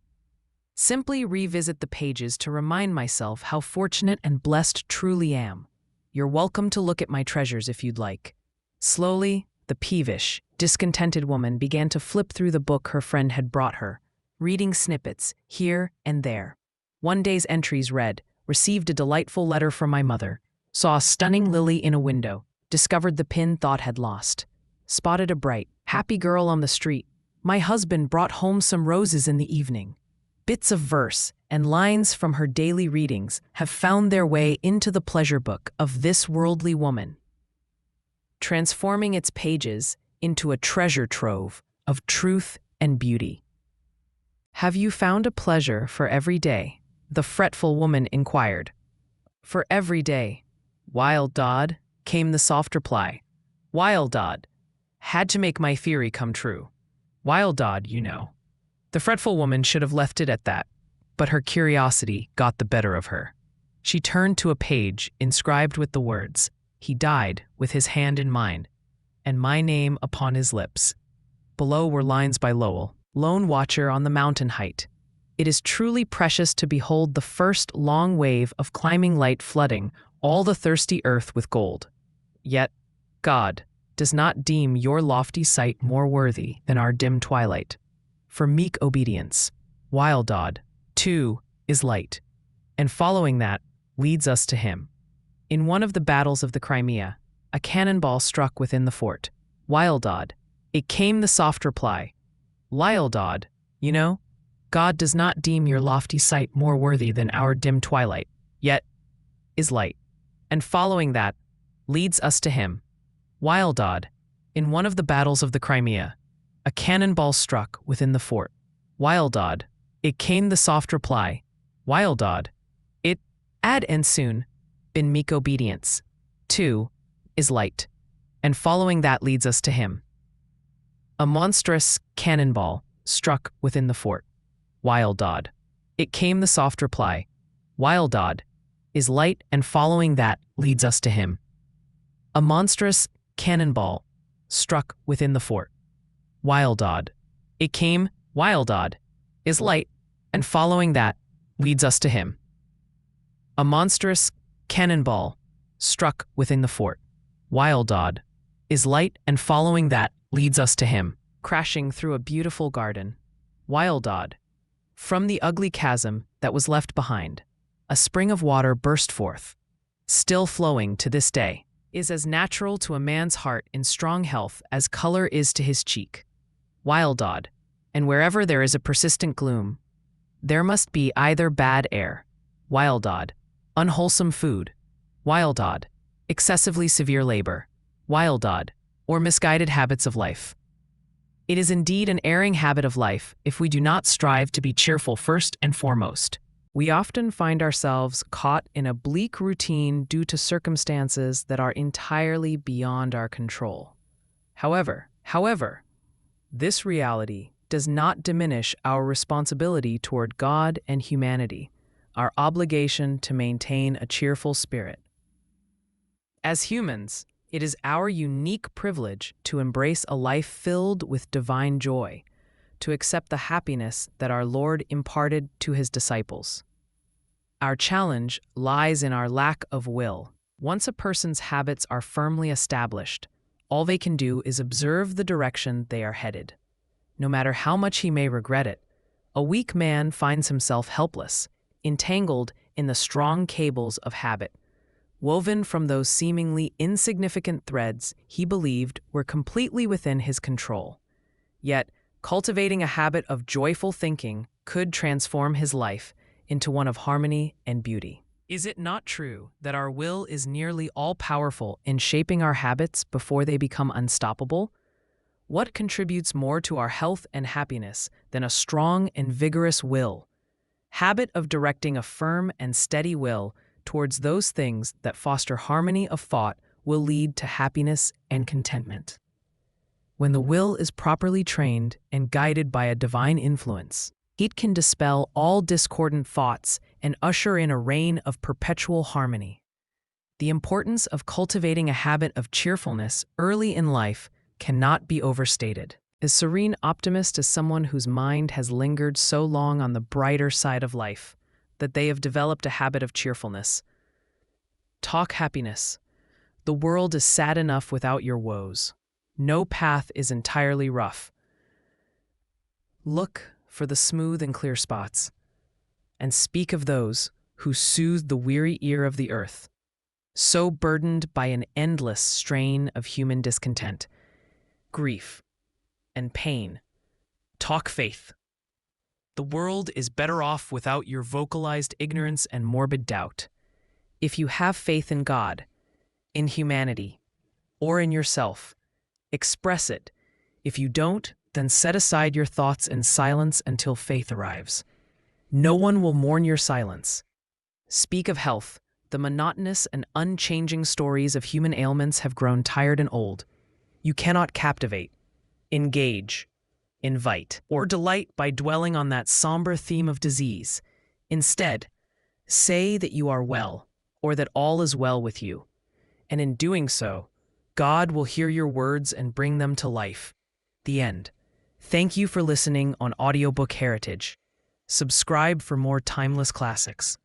A: simply revisit the pages to remind myself how fortunate and blessed truly am. You're welcome to look at my treasures if you'd like. Slowly, the peevish, discontented woman began to flip through the book her friend had brought her, reading snippets here and there. One day's entries read, "Received a delightful letter from my mother. Saw a stunning lily in a window. Discovered the pin thought had lost. Spotted a bright, happy girl on the street. My husband brought home some roses in the evening." Bits of verse and lines from her daily readings have found their way into the pleasure book of this worldly woman, transforming its pages into a treasure trove of truth and beauty. "Have you found a pleasure for every day?" the fretful woman inquired. "For every day, Wild Dodd," came the soft reply. "Wild Dodd. Had to make my theory come true. Wild Dodd, you know." The fretful woman should have left it at that, but her curiosity got the better of her. She turned to a page inscribed with the words, "He died with his hand in mine, and my name upon his lips." Below were lines by Lowell, "Lone watcher on the mountain height. It is truly precious to behold the first long wave of climbing light flooding all the thirsty earth with gold. Yet, God does not deem your lofty sight more worthy than our dim twilight. For meek obedience, Wild Dodd, too, is light, and following that leads us to him. In one of the battles of the Crimea, a cannonball struck within the fort. Wild Dodd. It came the soft reply, Wild Dodd, you know, God does not deem your lofty sight more worthy than our dim twilight, yet is light. And following that leads us to him. Wild Dodd. In one of the battles of the Crimea, a cannonball struck within the fort. Wild Dodd. It came the soft reply, Wild Dodd. It, ad and soon, in meek obedience. 2 is light, and following that leads us to him. A monstrous cannonball struck within the fort. While Dodd. It came the soft reply. While Dodd is light, and following that leads us to him. A monstrous cannonball struck within the fort. While Dodd. It came, while Dodd is light, and following that leads us to him. A monstrous cannonball struck within the fort. While Dodd is light, and following that leads us to him. Crashing through a beautiful garden. While Dodd. From the ugly chasm that was left behind, a spring of water burst forth, still flowing to this day, is as natural to a man's heart in strong health as color is to his cheek. While Dodd. And wherever there is a persistent gloom, there must be either bad air, while Dodd, unwholesome food, while Dodd, excessively severe labor, while Dodd, or misguided habits of life. It is indeed an erring habit of life if we do not strive to be cheerful first and foremost. We often find ourselves caught in a bleak routine due to circumstances that are entirely beyond our control. However, this reality does not diminish our responsibility toward God and humanity, our obligation to maintain a cheerful spirit. As humans, it is our unique privilege to embrace a life filled with divine joy, to accept the happiness that our Lord imparted to his disciples. Our challenge lies in our lack of will. Once a person's habits are firmly established, all they can do is observe the direction they are headed. No matter how much he may regret it, a weak man finds himself helpless, entangled in the strong cables of habit, woven from those seemingly insignificant threads he believed were completely within his control. Yet, cultivating a habit of joyful thinking could transform his life into one of harmony and beauty. Is it not true that our will is nearly all-powerful in shaping our habits before they become unstoppable? What contributes more to our health and happiness than a strong and vigorous will? Habit of directing a firm and steady will towards those things that foster harmony of thought will lead to happiness and contentment. When the will is properly trained and guided by a divine influence, it can dispel all discordant thoughts and usher in a reign of perpetual harmony. The importance of cultivating a habit of cheerfulness early in life cannot be overstated. A serene optimist is someone whose mind has lingered so long on the brighter side of life that they have developed a habit of cheerfulness. Talk happiness. The world is sad enough without your woes. No path is entirely rough. Look for the smooth and clear spots, and speak of those who soothe the weary ear of the earth, so burdened by an endless strain of human discontent, grief, and pain. Talk faith. The world is better off without your vocalized ignorance and morbid doubt. If you have faith in God, in humanity, or in yourself, express it. If you don't, then set aside your thoughts in silence until faith arrives. No one will mourn your silence. Speak of health. The monotonous and unchanging stories of human ailments have grown tired and old. You cannot captivate, engage, invite, or delight by dwelling on that somber theme of disease. Instead, say that you are well, or that all is well with you. And in doing so, God will hear your words and bring them to life. The end. Thank you for listening on AudioBook Heritage. Subscribe for more timeless classics.